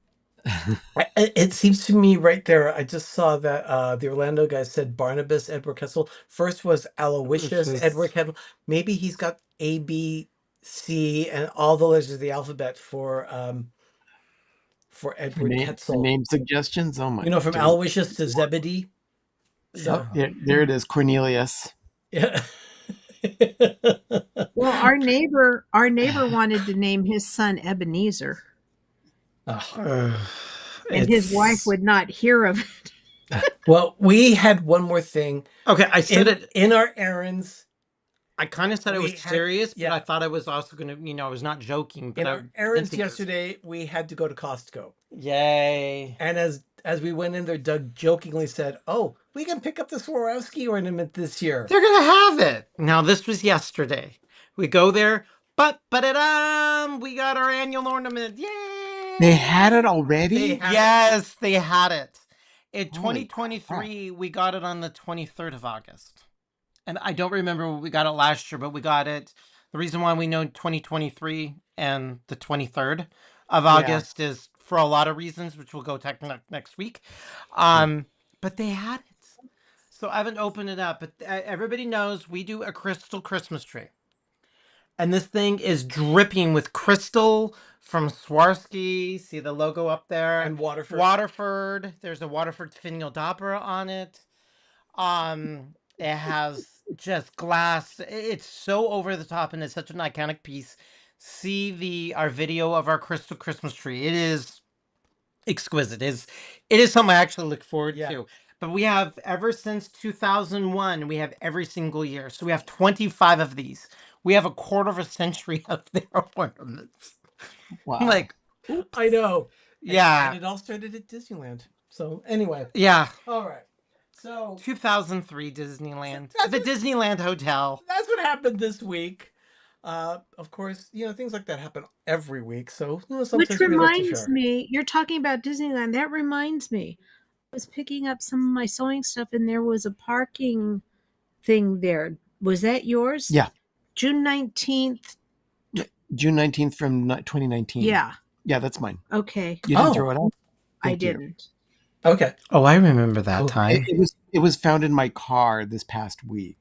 It seems to me right there. I just saw that the Orlando guy said Barnabas Edward Kessel. First was Which Aloysius is Edward Kessel. Maybe he's got A, B, C, and all the letters of the alphabet for Edward For Ketzel. name suggestions. Oh my You know, from days. Aloysius to Zebedee. Oh, So there it is, Cornelius. yeah. Well, our neighbor wanted to name his son Ebenezer, and his wife it's would not hear of it. Well, we had one more thing okay. I said it. in our errands. I kind of said I was We had serious, but yeah I thought I was also gonna, I was not joking, but in I our didn't errands think it was. yesterday. We had to go to Costco. Yay! And as we went in there, Doug jokingly said, "Oh, we can pick up the Swarovski ornament this year." They're gonna have it now. This was yesterday. We go there, but we got our annual ornament. Yay! They had it They already? had Yes, they had it. In Holy crap. 2023, we got it on the 23rd of August. And I don't remember when we got it last year, but we got it. The reason why we know 2023 and the 23rd of Yeah. August is for a lot of reasons, which we'll go next week. But they had it. So I haven't opened it up, but everybody knows we do a crystal Christmas tree. And this thing is dripping with crystal from Swarovski. See the logo up there? And Waterford. Waterford. There's a Waterford finial d'opera on it. It has just glass. It's so over the top, and it's such an iconic piece. See our video of our crystal Christmas tree. It is exquisite. It is something I actually look forward to. But we have ever since 2001. We have every single year. So we have 25 of these. We have a quarter of a century of their ornaments. Wow. I'm like, Oops. I know. Yeah. And it all started at Disneyland. So anyway. Yeah. All right. So 2003 Disneyland. That's The what- Disneyland Hotel. That's what happened this week. Of course, things like that happen every week. So sometimes Which we like to reminds share. me, you're talking about Disneyland. That reminds me, I was picking up some of my sewing stuff, and there was a parking thing there. Was that yours? Yeah. June 19th. June 19th from 2019. Yeah. Yeah, that's mine. Okay. You didn't throw it out? I Thank you. didn't. Okay. Oh, I remember that time. It was found in my car this past week.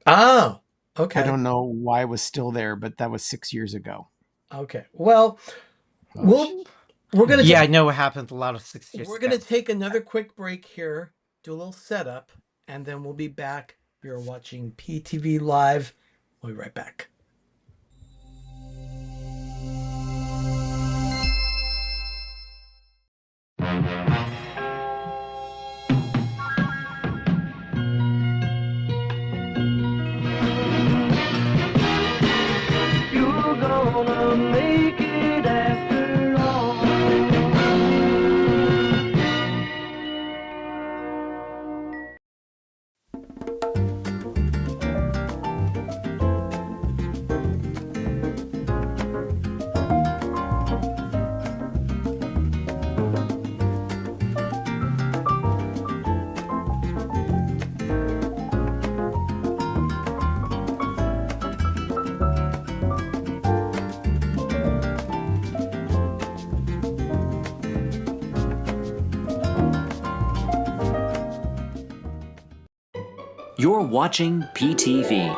Oh, okay. I don't know why it was still there, but that was 6 years ago. Okay. Well, we're gonna. Yeah, I know what happened a lot of 6 years We're ago. gonna take another quick break here, do a little setup, and then we'll be back. You're watching PTV Live. We'll be right back. You're gonna make it after all. You're watching PTV.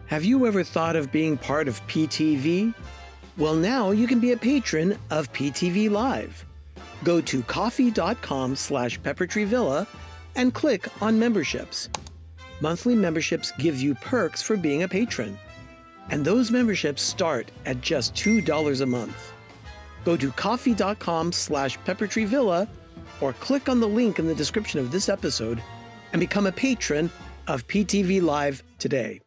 Have you ever thought of being part of PTV? Well, now you can be a patron of PTV Live. Go to coffee.com/peppertreevilla and click on memberships. Monthly memberships give you perks for being a patron. And those memberships start at just $2 a month. Go to coffee.com/peppertreevilla or click on the link in the description of this episode and become a patron of PTV Live today.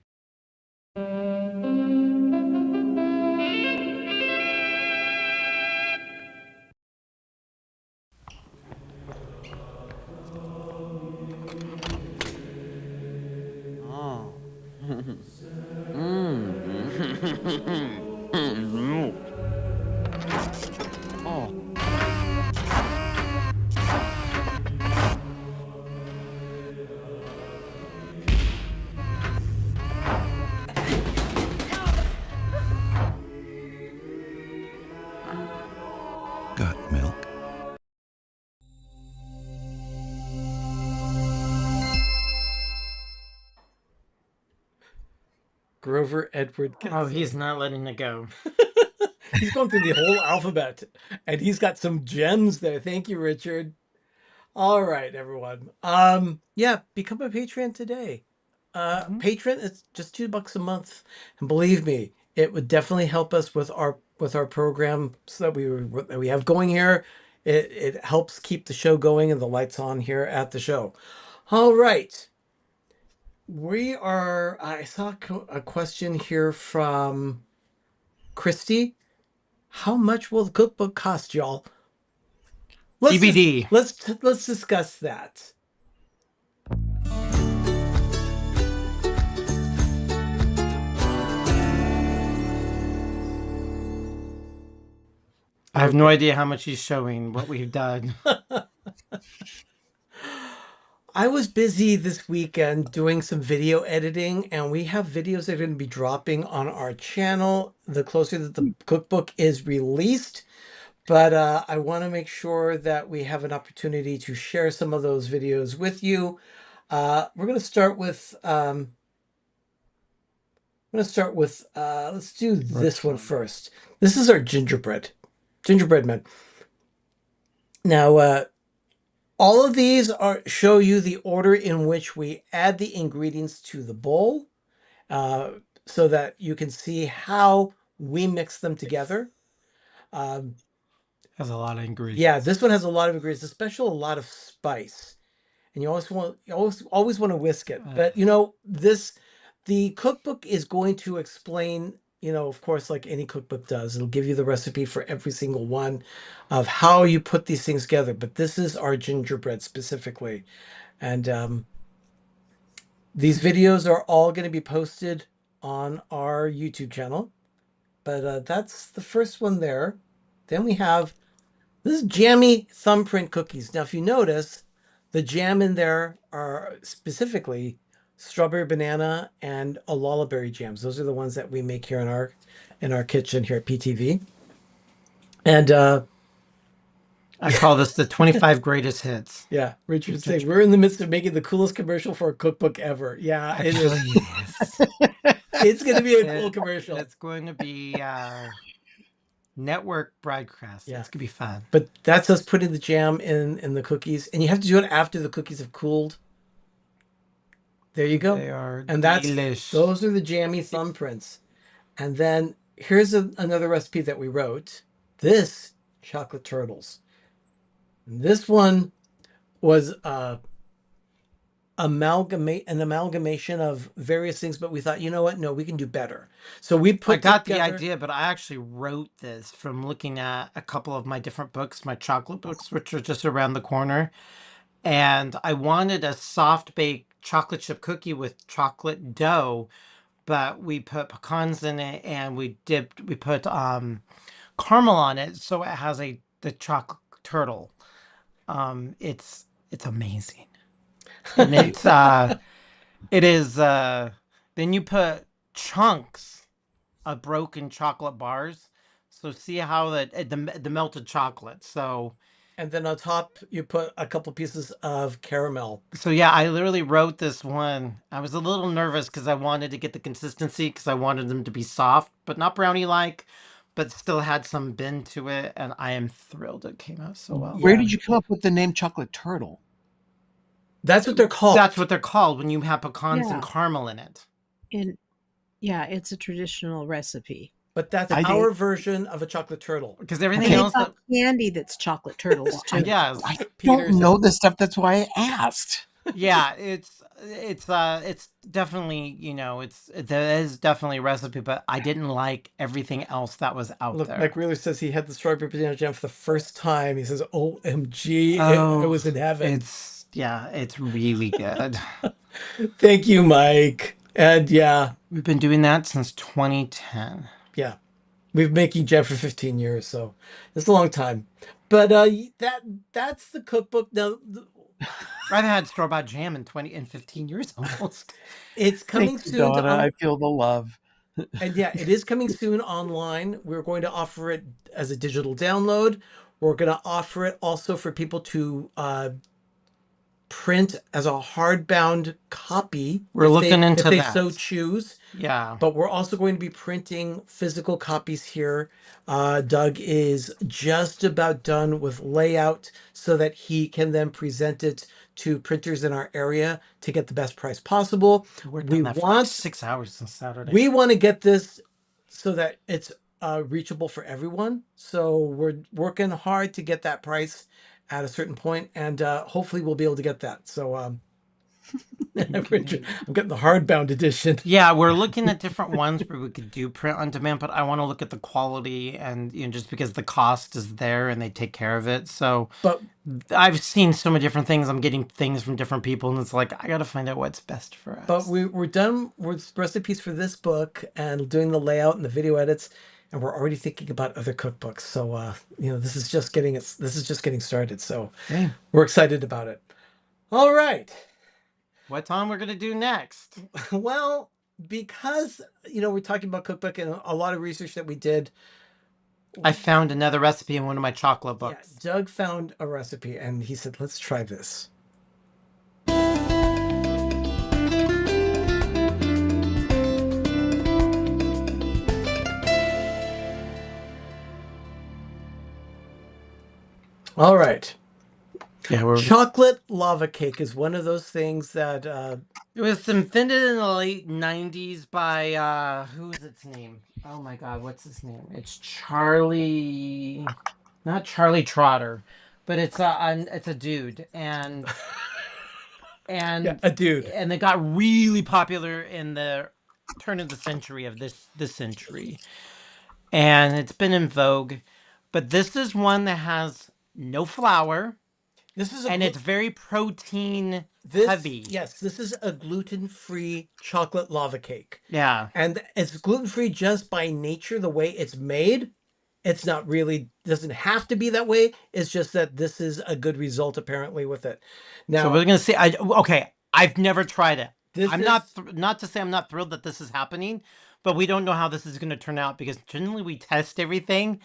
Grover Edward Oh, Kessler. he's not letting it go. He's going through the whole alphabet, and he's got some gems there. Thank you, Richard. All right, everyone. Yeah, become a patron today. Patron, it's just $2 a month, and believe me, it would definitely help us with our program so that we have going here. It helps keep the show going and the lights on here at the show. All right. I saw a question here from Christy. How much will the cookbook cost, y'all? TBD. Let's discuss that. I have no idea how much he's showing what we've done. I was busy this weekend doing some video editing, and we have videos that are going to be dropping on our channel the closer that the cookbook is released. But I want to make sure that we have an opportunity to share some of those videos with you. We're going to start with let's do this one first. This is our gingerbread man. Now, all of these show you the order in which we add the ingredients to the bowl, so that you can see how we mix them together. Has a lot of ingredients. Yeah, this one has a lot of ingredients, especially a lot of spice, and you always want to whisk it. But the cookbook is going to explain, of course, like any cookbook does, it'll give you the recipe for every single one of how you put these things together. But this is our gingerbread specifically. And these videos are all going to be posted on our YouTube channel. But that's the first one there. Then we have this jammy thumbprint cookies. Now, if you notice, the jam in there are specifically strawberry banana and a lullaberry jams. Those are the ones that we make here in our kitchen here at PTV. And I call this the 25 greatest hits. Yeah, Richard's saying we're in the midst of making the coolest commercial for a cookbook ever. Yeah, Actually, it is. It's going to be a cool commercial. It's going to be network broadcast. Yeah. It's going to be fun. But that's us putting the jam in the cookies, and you have to do it after the cookies have cooled. There you go. They are and delish. Those are the jammy thumbprints. And then here's another recipe that we wrote. This chocolate turtles. This one was an amalgamation of various things, but we thought, you know what? No, we can do better. So we put I got the idea, but I actually wrote this from looking at a couple of my different books, my chocolate books, which are just around the corner. And I wanted a soft baked chocolate chip cookie with chocolate dough, but we put pecans in it and we put caramel on it, so it has the chocolate turtle. It's amazing. And it's it is then you put chunks of broken chocolate bars. So see how the melted chocolate. So and then on top you put a couple pieces of caramel. So yeah, I literally wrote this one. I was a little nervous because I wanted to get the consistency because I wanted them to be soft, but not brownie-like, but still had some bend to it. And I am thrilled it came out so well. Where did you come up with the name Chocolate Turtle? That's what they're called. That's what they're called when you have pecans and caramel in it. Yeah, it's a traditional recipe. But that's our version of a chocolate turtle. Because everything else candy that's chocolate turtles too. Yeah, I don't know this stuff. That's why I asked. Yeah, it's definitely, there is definitely a recipe, but I didn't like everything else that was out there. Mike Wheeler says he had the strawberry banana jam for the first time. He says, OMG, it was in heaven. It's really good. Thank you, Mike. And yeah, we've been doing that since 2010. Yeah, we've been making jam for 15 years, so it's a long time. But that's the cookbook. Now, I've had store-bought jam in 15 years almost. It's coming soon. Donna, I feel the love. And yeah, it is coming soon online. We're going to offer it as a digital download. We're going to offer it also for people to print as a hardbound copy. We're looking into if they that. so choose. Yeah. But we're also going to be printing physical copies here. Doug is just about done with layout so that he can then present it to printers in our area to get the best price possible. We want for like 6 hours on Saturday. We want to get this so that it's reachable for everyone. So we're working hard to get that price at a certain point, and hopefully we'll be able to get that. So I'm getting the hardbound edition. Yeah, we're looking at different ones where we could do print on demand, but I want to look at the quality and just because the cost is there and they take care of it. So but I've seen so many different things. I'm getting things from different people, and it's like I got to find out what's best for us. But we're done with recipes for this book and doing the layout and the video edits, and we're already thinking about other cookbooks. So this is just getting started. So we're excited about it. All right. What time we're gonna do next? Well, because we're talking about cookbook and a lot of research that we did. I found another recipe in one of my chocolate books. Yeah, Doug found a recipe and he said, "Let's try this." All right. Yeah, chocolate lava cake is one of those things that it was invented in the late 90s by who's its name? Oh my god, what's his name? It's Charlie, not Charlie Trotter, but it's a dude and a dude, and it got really popular in the turn of the century of this century, and it's been in vogue. But this is one that has no flour. It's very protein heavy. Yes, this is a gluten-free chocolate lava cake. Yeah. And it's gluten-free just by nature, the way it's made. It's not really, doesn't have to be that way. It's just that this is a good result apparently with it. Now, so we're going to see. I've never tried it. Not to say I'm not thrilled that this is happening, but we don't know how this is going to turn out because generally we test everything,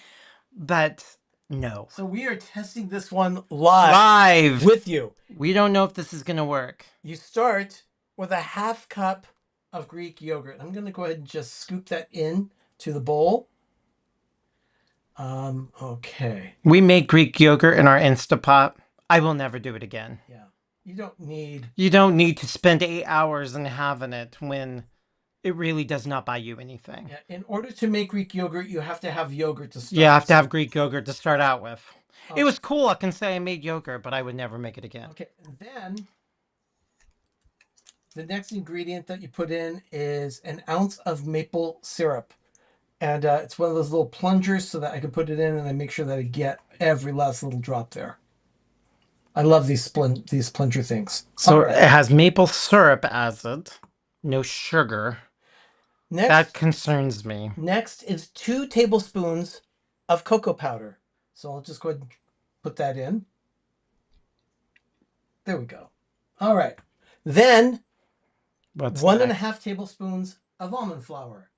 but no. So we are testing this one live with you. We don't know if this is going to work. You start with a half cup of Greek yogurt. I'm going to go ahead and just scoop that in to the bowl. Okay. We make Greek yogurt in our Instapot. I will never do it again. Yeah. You don't need to spend 8 hours in having it when it really does not buy you anything. Yeah, in order to make Greek yogurt, you have to have yogurt to start. Yeah, you have to have Greek yogurt to start out with. It was cool. I can say I made yogurt, but I would never make it again. Okay, and then the next ingredient that you put in is an ounce of maple syrup. And it's one of those little plungers so that I can put it in and I make sure that I get every last little drop there. I love these plunger things. So it has maple syrup as it, no sugar. Next, that concerns me. Next is 2 tablespoons of cocoa powder. So I'll just go ahead and put that in. There we go. All right. Then 1.5 tablespoons of almond flour.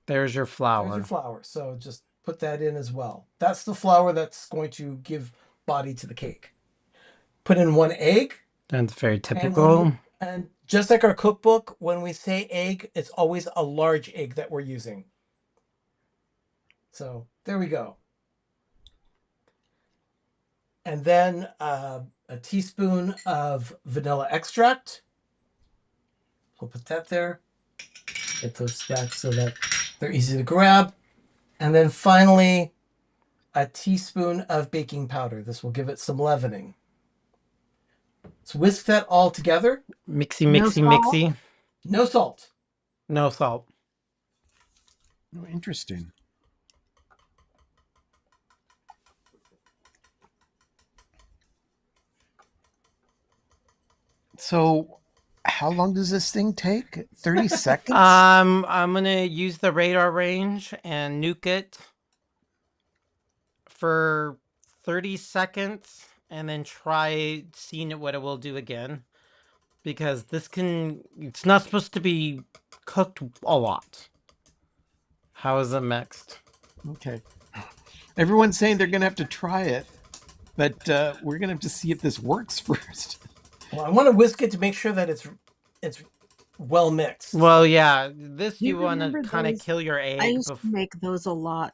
There's your flour. There's your flour. So just put that in as well. That's the flour that's going to give body to the cake. Put in 1 egg. That's very typical. And just like our cookbook, when we say egg, it's always a large egg that we're using. So there we go. And then a teaspoon of vanilla extract. We'll put that there. Get those stacked so that they're easy to grab. And then finally, a teaspoon of baking powder. This will give it some leavening. Let's whisk that all together. Mixy. No salt. No salt. Oh, interesting. So, how long does this thing take? 30 seconds? I'm gonna use the radar range and nuke it for 30 seconds and then try seeing what it will do again. Because it's not supposed to be cooked a lot. How is it mixed? Okay. Everyone's saying they're going to have to try it, but we're going to have to see if this works first. Well, I want to whisk it to make sure that it's well mixed. Well, yeah, this You you want to remember kind of those? kill your I egg. used to make those a lot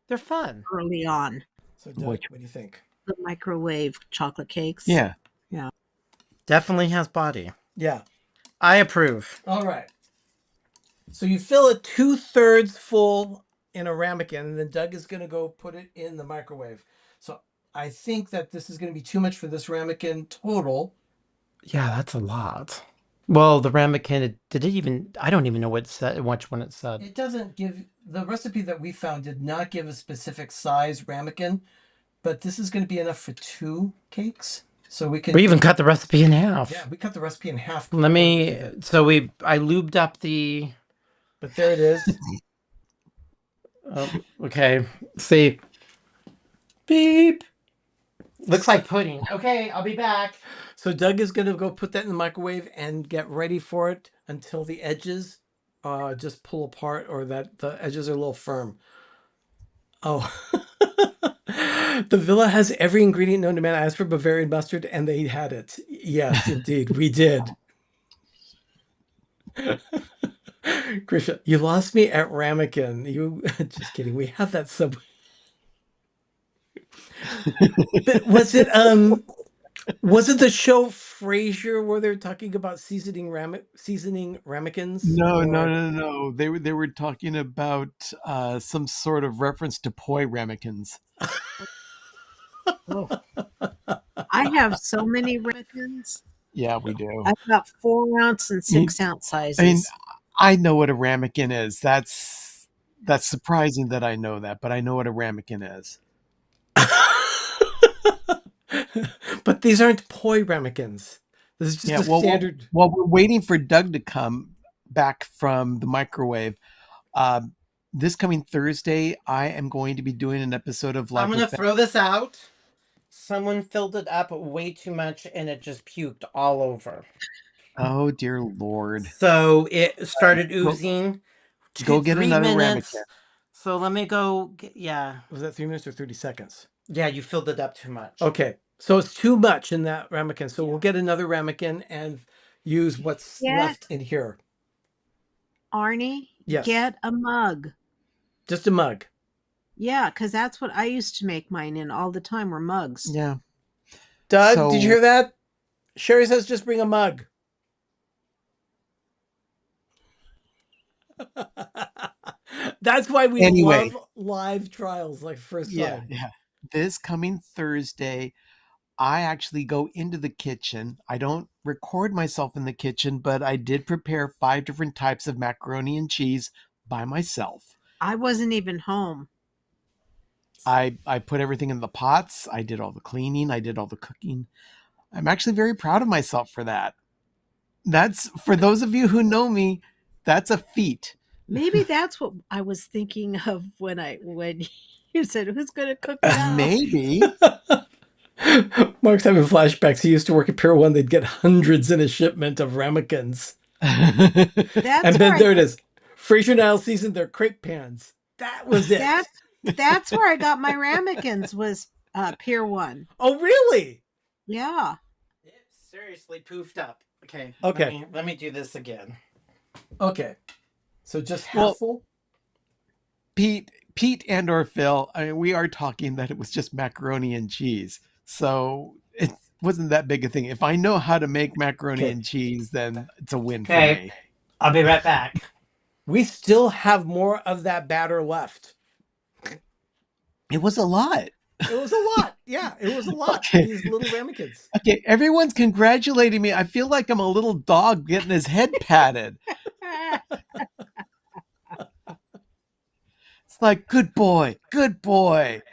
They're fun. early on. So, Doug, Which- what do you think? The microwave chocolate cakes. Yeah. Yeah. Definitely has body. Yeah. I approve. All right. So you fill it 2/3 full in a ramekin, and then Doug is going to go put it in the microwave. So I think that this is going to be too much for this ramekin total. Yeah, that's a lot. Well, the ramekin, did it even, I don't even know what it said, which one it said. It doesn't give, the recipe that we found did not give a specific size ramekin, but this is going to be enough for 2 cakes. So we can. We even cut the recipe in half. Yeah, we cut the recipe in half. Let me, I lubed up the. But there it is. Okay, see. Beep. Looks like pudding. Okay, I'll be back. So Doug is going to go put that in the microwave and get ready for it until the edges just pull apart, or that the edges are a little firm. Oh. The villa has every ingredient known to man. I asked for Bavarian mustard and they had it. Yes, indeed, we did. Grisha, you lost me at ramekin. You just kidding. We have that sub. Was it the show Frasier where they're talking about seasoning ramekins? No. They were talking about some sort of reference to poi ramekins. Oh. I have so many ramekins. Yeah, we do. I've got 4-ounce and 6-ounce sizes. I mean, I know what a ramekin is. That's surprising that I know that, but I know what a ramekin is. But these aren't poi ramekins. This is just a standard. While we're waiting for Doug to come back from the microwave, this coming Thursday, I am going to be doing an episode of I'm going to throw this out. Someone filled it up way too much and it just puked all over. Oh, dear Lord. So it started oozing. Go get 3 another minutes. ramekin. So let me go. Yeah. Was that 3 minutes or 30 seconds? Yeah, you filled it up too much. Okay. So it's too much in that ramekin. So we'll get another ramekin and use what's left in here. Arnie, Yes. get a mug. Just a mug. Yeah, because that's what I used to make mine in all the time, were mugs. Yeah. Doug, did you hear that? Sherry says just bring a mug. That's why we love live trials like first time. Yeah. This coming Thursday, I actually go into the kitchen. I don't record myself in the kitchen, but I did prepare 5 different types of macaroni and cheese by myself. I wasn't even home. I put everything in the pots. I did all the cleaning. I did all the cooking. I'm actually very proud of myself for that. That's, for those of you who know me, that's a feat. Maybe that's what I was thinking of when you said, who's going to cook now? Maybe. Mark's having flashbacks. He used to work at Pier 1. They'd get hundreds in a shipment of ramekins. And then there it is. Frasier Nile seasoned their crepe pans. That was it. That's where I got my ramekins, was Pier 1. Oh, really? Yeah. It seriously poofed up. Okay. Okay. Let me do this again. Okay. So just half full? Pete and or Phil, I mean, we are talking that it was just macaroni and cheese. So it wasn't that big a thing. If I know how to make macaroni and cheese, then it's a win for me. I'll be right back. We still have more of that batter left. It was a lot. It was a lot. Yeah, it was a lot. These little ramekins. Okay, everyone's congratulating me. I feel like I'm a little dog getting his head patted. It's like, good boy, good boy.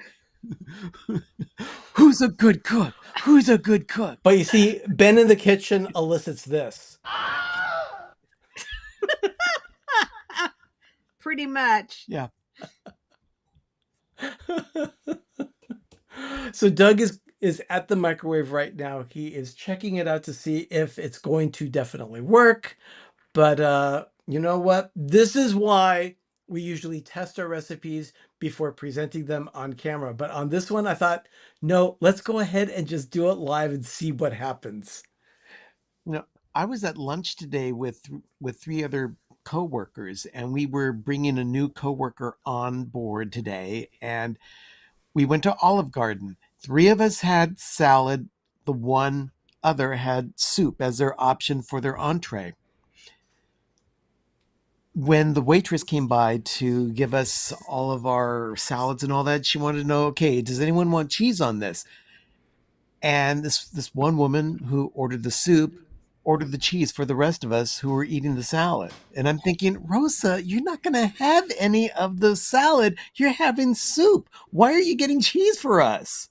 Who's a good cook? Who's a good cook? But you see, Ben in the kitchen elicits this. Pretty much. Yeah. So Doug is at the microwave right now. He is checking it out to see if it's going to definitely work. But you know what? This is why we usually test our recipes before presenting them on camera. But on this one, I thought, no, let's go ahead and just do it live and see what happens. You know, I was at lunch today with three other coworkers, and we were bringing a new coworker on board today, and we went to Olive Garden. Three of us had salad. The one other had soup as their option for their entree. When the waitress came by to give us all of our salads and all that, she wanted to know, okay, does anyone want cheese on this? And this one woman who ordered the soup ordered the cheese for the rest of us who were eating the salad. And I'm thinking, Rosa, you're not going to have any of the salad. You're having soup. Why are you getting cheese for us?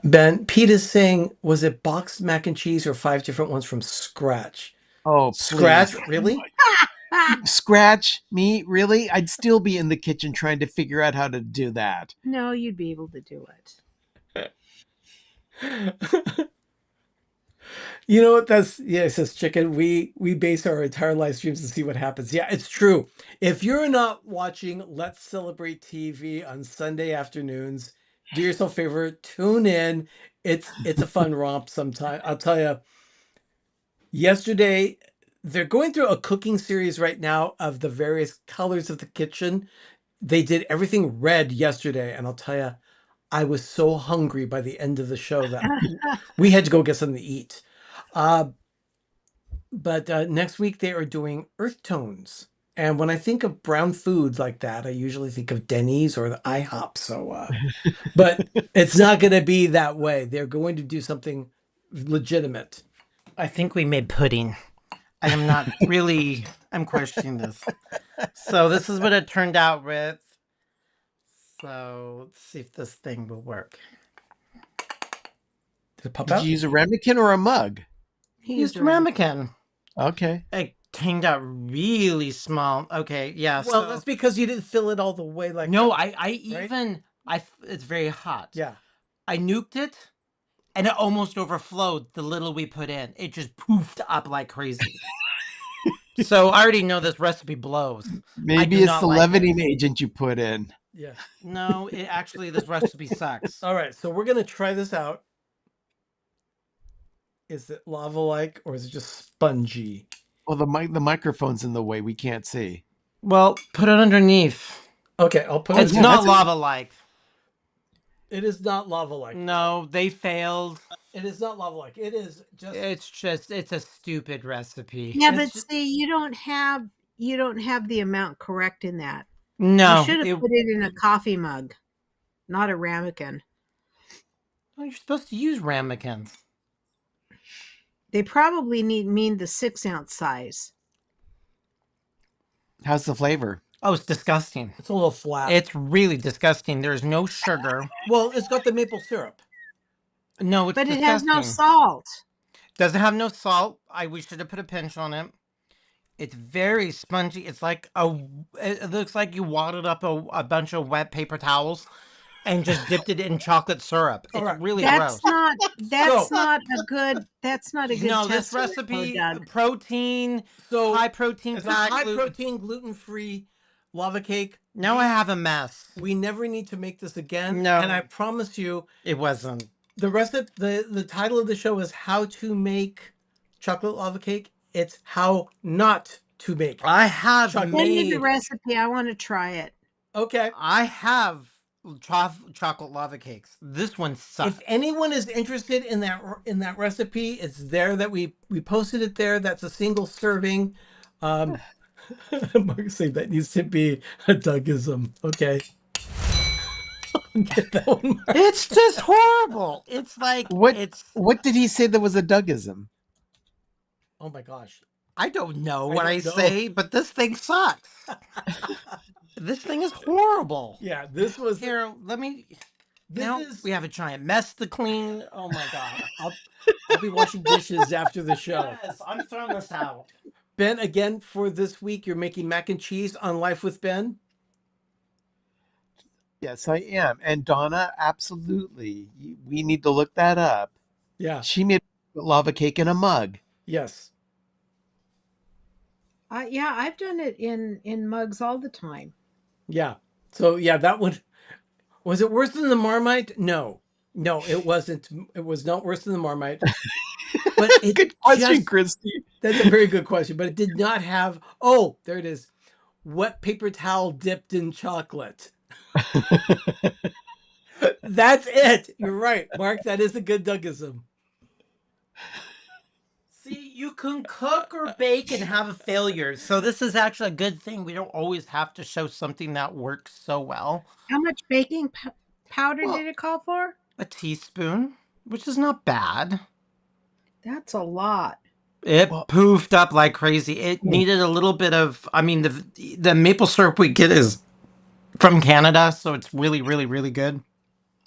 Ben, Pete is saying, was it boxed mac and cheese or 5 different ones from scratch? Oh, Scratch, please. really? Scratch me? Really? I'd still be in the kitchen trying to figure out how to do that. No, you'd be able to do it. You know what? It says chicken. We base our entire live streams to see what happens. Yeah, it's true. If you're not watching Let's Celebrate TV on Sunday afternoons, do yourself a favor, tune in. It's a fun romp sometime. I'll tell you, yesterday they're going through a cooking series right now of the various colors of the kitchen. They did everything red yesterday, and I'll tell you, I was so hungry by the end of the show that we had to go get something to eat. But next week they are doing earth tones. And when I think of brown food like that, I usually think of Denny's or the IHOP. So, but it's not going to be that way. They're going to do something legitimate. I think we made pudding. I am not really, I'm questioning this. So this is what it turned out with. So let's see if this thing will work. Did it pop Did out? you use a ramekin or a mug? He Used ramekin. Okay. It turned out really small. Okay, yeah. Well, so, that's because you didn't fill it all the way like no, that, I even, it's very hot. Yeah. I nuked it, and it almost overflowed the little we put in. It just poofed up like crazy. So I already know this recipe blows. Maybe it's the leavening agent you put in. Yeah. No, it actually, this recipe sucks. All right, so we're going to try this out. Is it lava-like or is it just spongy? Well, the microphone's in the way. We can't see. Well, put it underneath. Okay, I'll put It's it. not lava-like. It is not lava-like. No, they failed. It is not lava-like. It is just. It's a stupid recipe. Yeah, but see, you don't have the amount correct in that. No, you should have put it in a coffee mug, not a ramekin. Well, you're supposed to use ramekins. They probably mean the 6-ounce size. How's the flavor? Oh, it's disgusting. It's a little flat. It's really disgusting. There's no sugar. Well, it's got the maple syrup. No, it's but disgusting. It has no salt. Does it have no salt? We should have put a pinch on it. It's very spongy. It's like it looks like you wadded up a bunch of wet paper towels and just dipped it in chocolate syrup. It's really gross. That's not a good No, test this recipe, protein, so high protein, it's a high protein, gluten-free lava cake. Now I have a mess. We never need to make this again. No. And I promise you, it wasn't. The recipe, the title of the show is How to Make Chocolate Lava Cake. It's how not to make. I have Send me the recipe. I want to try it. Okay. I have chocolate lava cakes. This one sucks. If anyone is interested in that recipe, it's there. That we posted it there. That's a single serving. Mark saying that needs to be a Dougism. Okay. Get that one, Mark. It's just horrible. It's like what did he say that was a Dougism? Oh my gosh. I don't know what I say, but this thing sucks. This thing is horrible. Yeah, this was here. Let me. We have a giant mess to clean. Oh my god! I'll be washing dishes after the show. Yes, I'm throwing this out. Ben, again for this week, you're making mac and cheese on Life with Ben. Yes, I am. And Donna, absolutely. We need to look that up. Yeah. She made lava cake in a mug. Yes. Yeah, I've done it in mugs all the time. Yeah. So yeah, that one was it worse than the Marmite? No. No, it wasn't. It was not worse than the Marmite. But it Good question, just, Christy. that's a very good question, but it did not have, oh, there it is. Wet paper towel dipped in chocolate. That's it. You're right, Mark. That is a good Dougism. See, you can cook or bake and have a failure. So this is actually a good thing. We don't always have to show something that works so well. How much baking powder Well- did it call for? A teaspoon, which is not bad. That's a lot. It Well- poofed up like crazy. It needed a little bit of, I mean, the maple syrup we get is from Canada, so it's really, really, really good.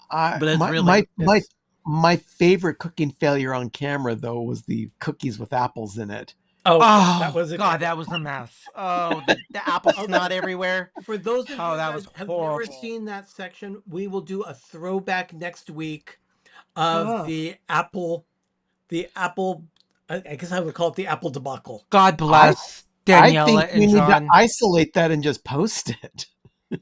But it's My favorite cooking failure on camera though was the cookies with apples in it. Oh, Oh, that was a God, that was a mess. Oh, the apple snot everywhere. For those of you Oh, that that was have horrible. never seen that section, we will do a throwback next week of the apple. I guess I would call it the apple debacle. God bless I Daniela think we and need John. to isolate that and just post it.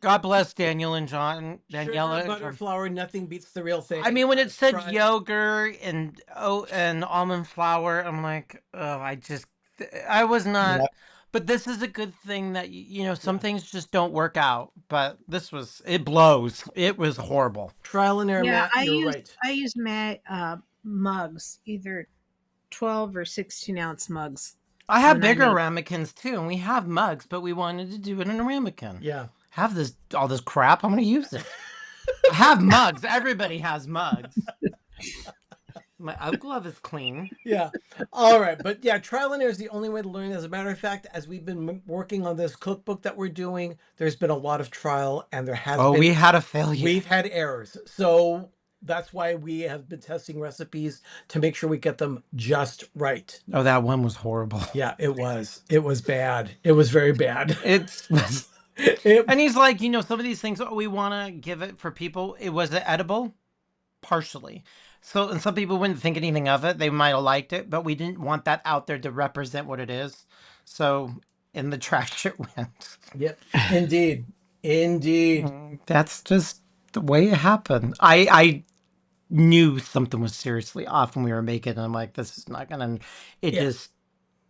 God bless Daniel and John. Sugar, Daniela. butter, flour, nothing beats the real thing. I mean, when it said Try- yogurt and almond flour, I'm like, oh, I was not. Yep. But this is a good thing that some things just don't work out. But it blows. It was horrible. Trial and error, Yeah, Matt. You're right. I use mugs, either 12 or 16-ounce mugs. I have when I bigger make- ramekins too, and we have mugs, but we wanted to do it in a ramekin. Yeah. Have all this crap. I'm going to use it. I have mugs. Everybody has mugs. My UGG glove is clean. Yeah. All right. But yeah, trial and error is the only way to learn. As a matter of fact, as we've been working on this cookbook that we're doing, there's been a lot of trial and there has been. We had a failure. We've had errors. So that's why we have been testing recipes to make sure we get them just right. Oh, that one was horrible. Yeah, it was. It was bad. It was very bad. And he's like, some of these things we want to give it for people. It was edible, partially. So, and some people wouldn't think anything of it. They might have liked it, but we didn't want that out there to represent what it is. So, in the trash it went. Yep. Indeed. That's just the way it happened. I knew something was seriously off when we were making it. I'm like, this is not gonna. It just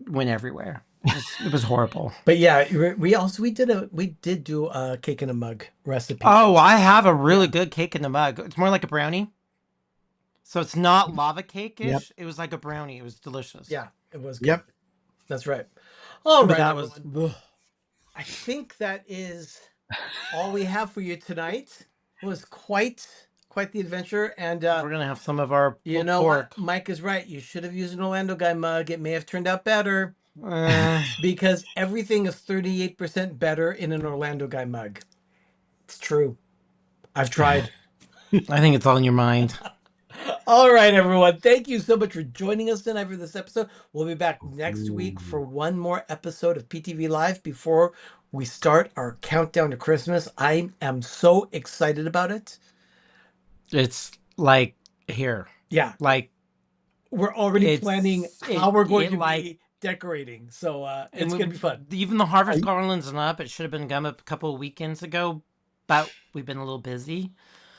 went everywhere. It was horrible. But yeah, we did do a cake in a mug recipe. Oh, I have a really good cake in the mug. It's more like a brownie. So it's not lava cake-ish. Yep. It was like a brownie. It was delicious. Yeah, it was good. Yep. That's right. All But right, that everyone. I think that is all we have for you tonight. It was quite the adventure, and we're gonna have some of our pork. Mike is right. You should have used an Orlando Guy mug. It may have turned out better because everything is 38% better in an Orlando Guy mug. It's true. I've tried. I think it's all in your mind. All right, everyone. Thank you so much for joining us tonight for this episode. We'll be back next week for one more episode of PTV Live before we start our countdown to Christmas. I am so excited about it. It's like here. Yeah. Like we're already planning how we're going to be decorating. So it's going to be fun. Even the harvest garland's not up. It should have been done a couple of weekends ago, but we've been a little busy.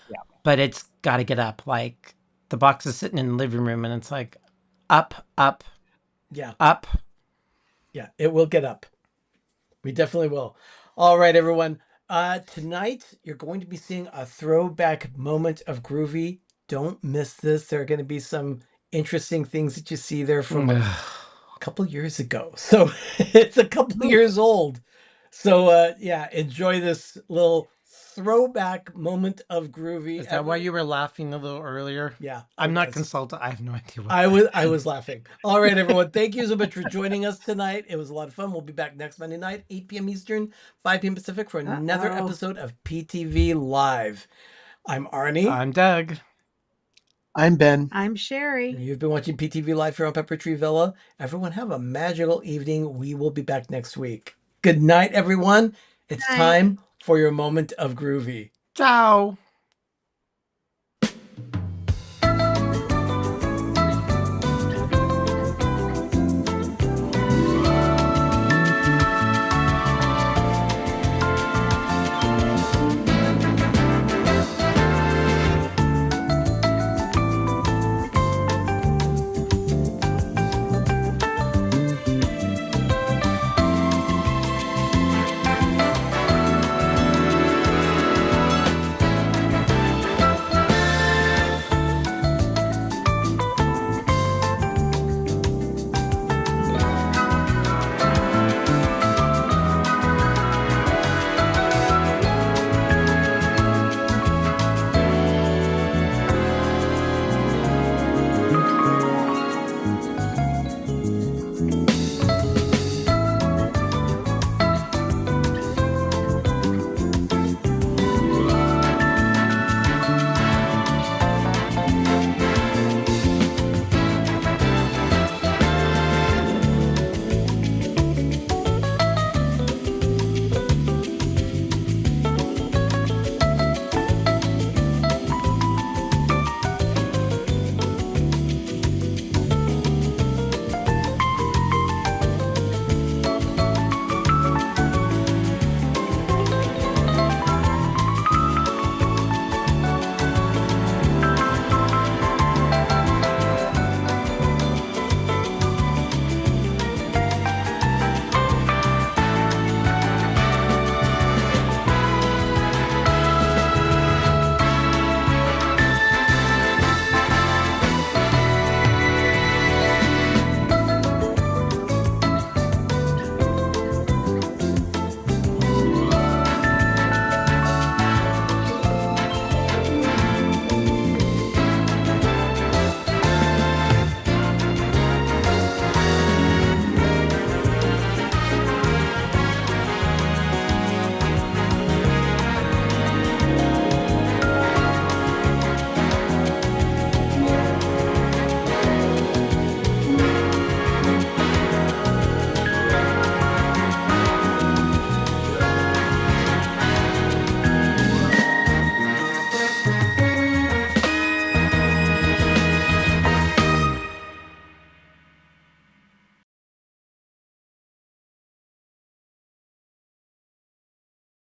Yeah. But it's got to get up. Like the box is sitting in the living room and it's like up. Yeah. Up. Yeah, it will get up. We definitely will. All right, everyone. Tonight, you're going to be seeing a throwback moment of Groovy. Don't miss this. There are going to be some interesting things that you see there from a couple years ago. So it's a couple years old. So yeah, enjoy this little throwback moment of Groovy. Is that why you were laughing a little earlier? Yeah. I'm not consulted. I have no idea what I was laughing. All right, everyone. Thank you so much for joining us tonight. It was a lot of fun. We'll be back next Monday night, 8 p.m. Eastern, 5 p.m. Pacific for another episode of PTV Live. I'm Arnie. I'm Doug. I'm Ben. I'm Sherry. You've been watching PTV Live here on Pepper Tree Villa. Everyone have a magical evening. We will be back next week. Good night, everyone. It's time for your moment of Groovy. Ciao.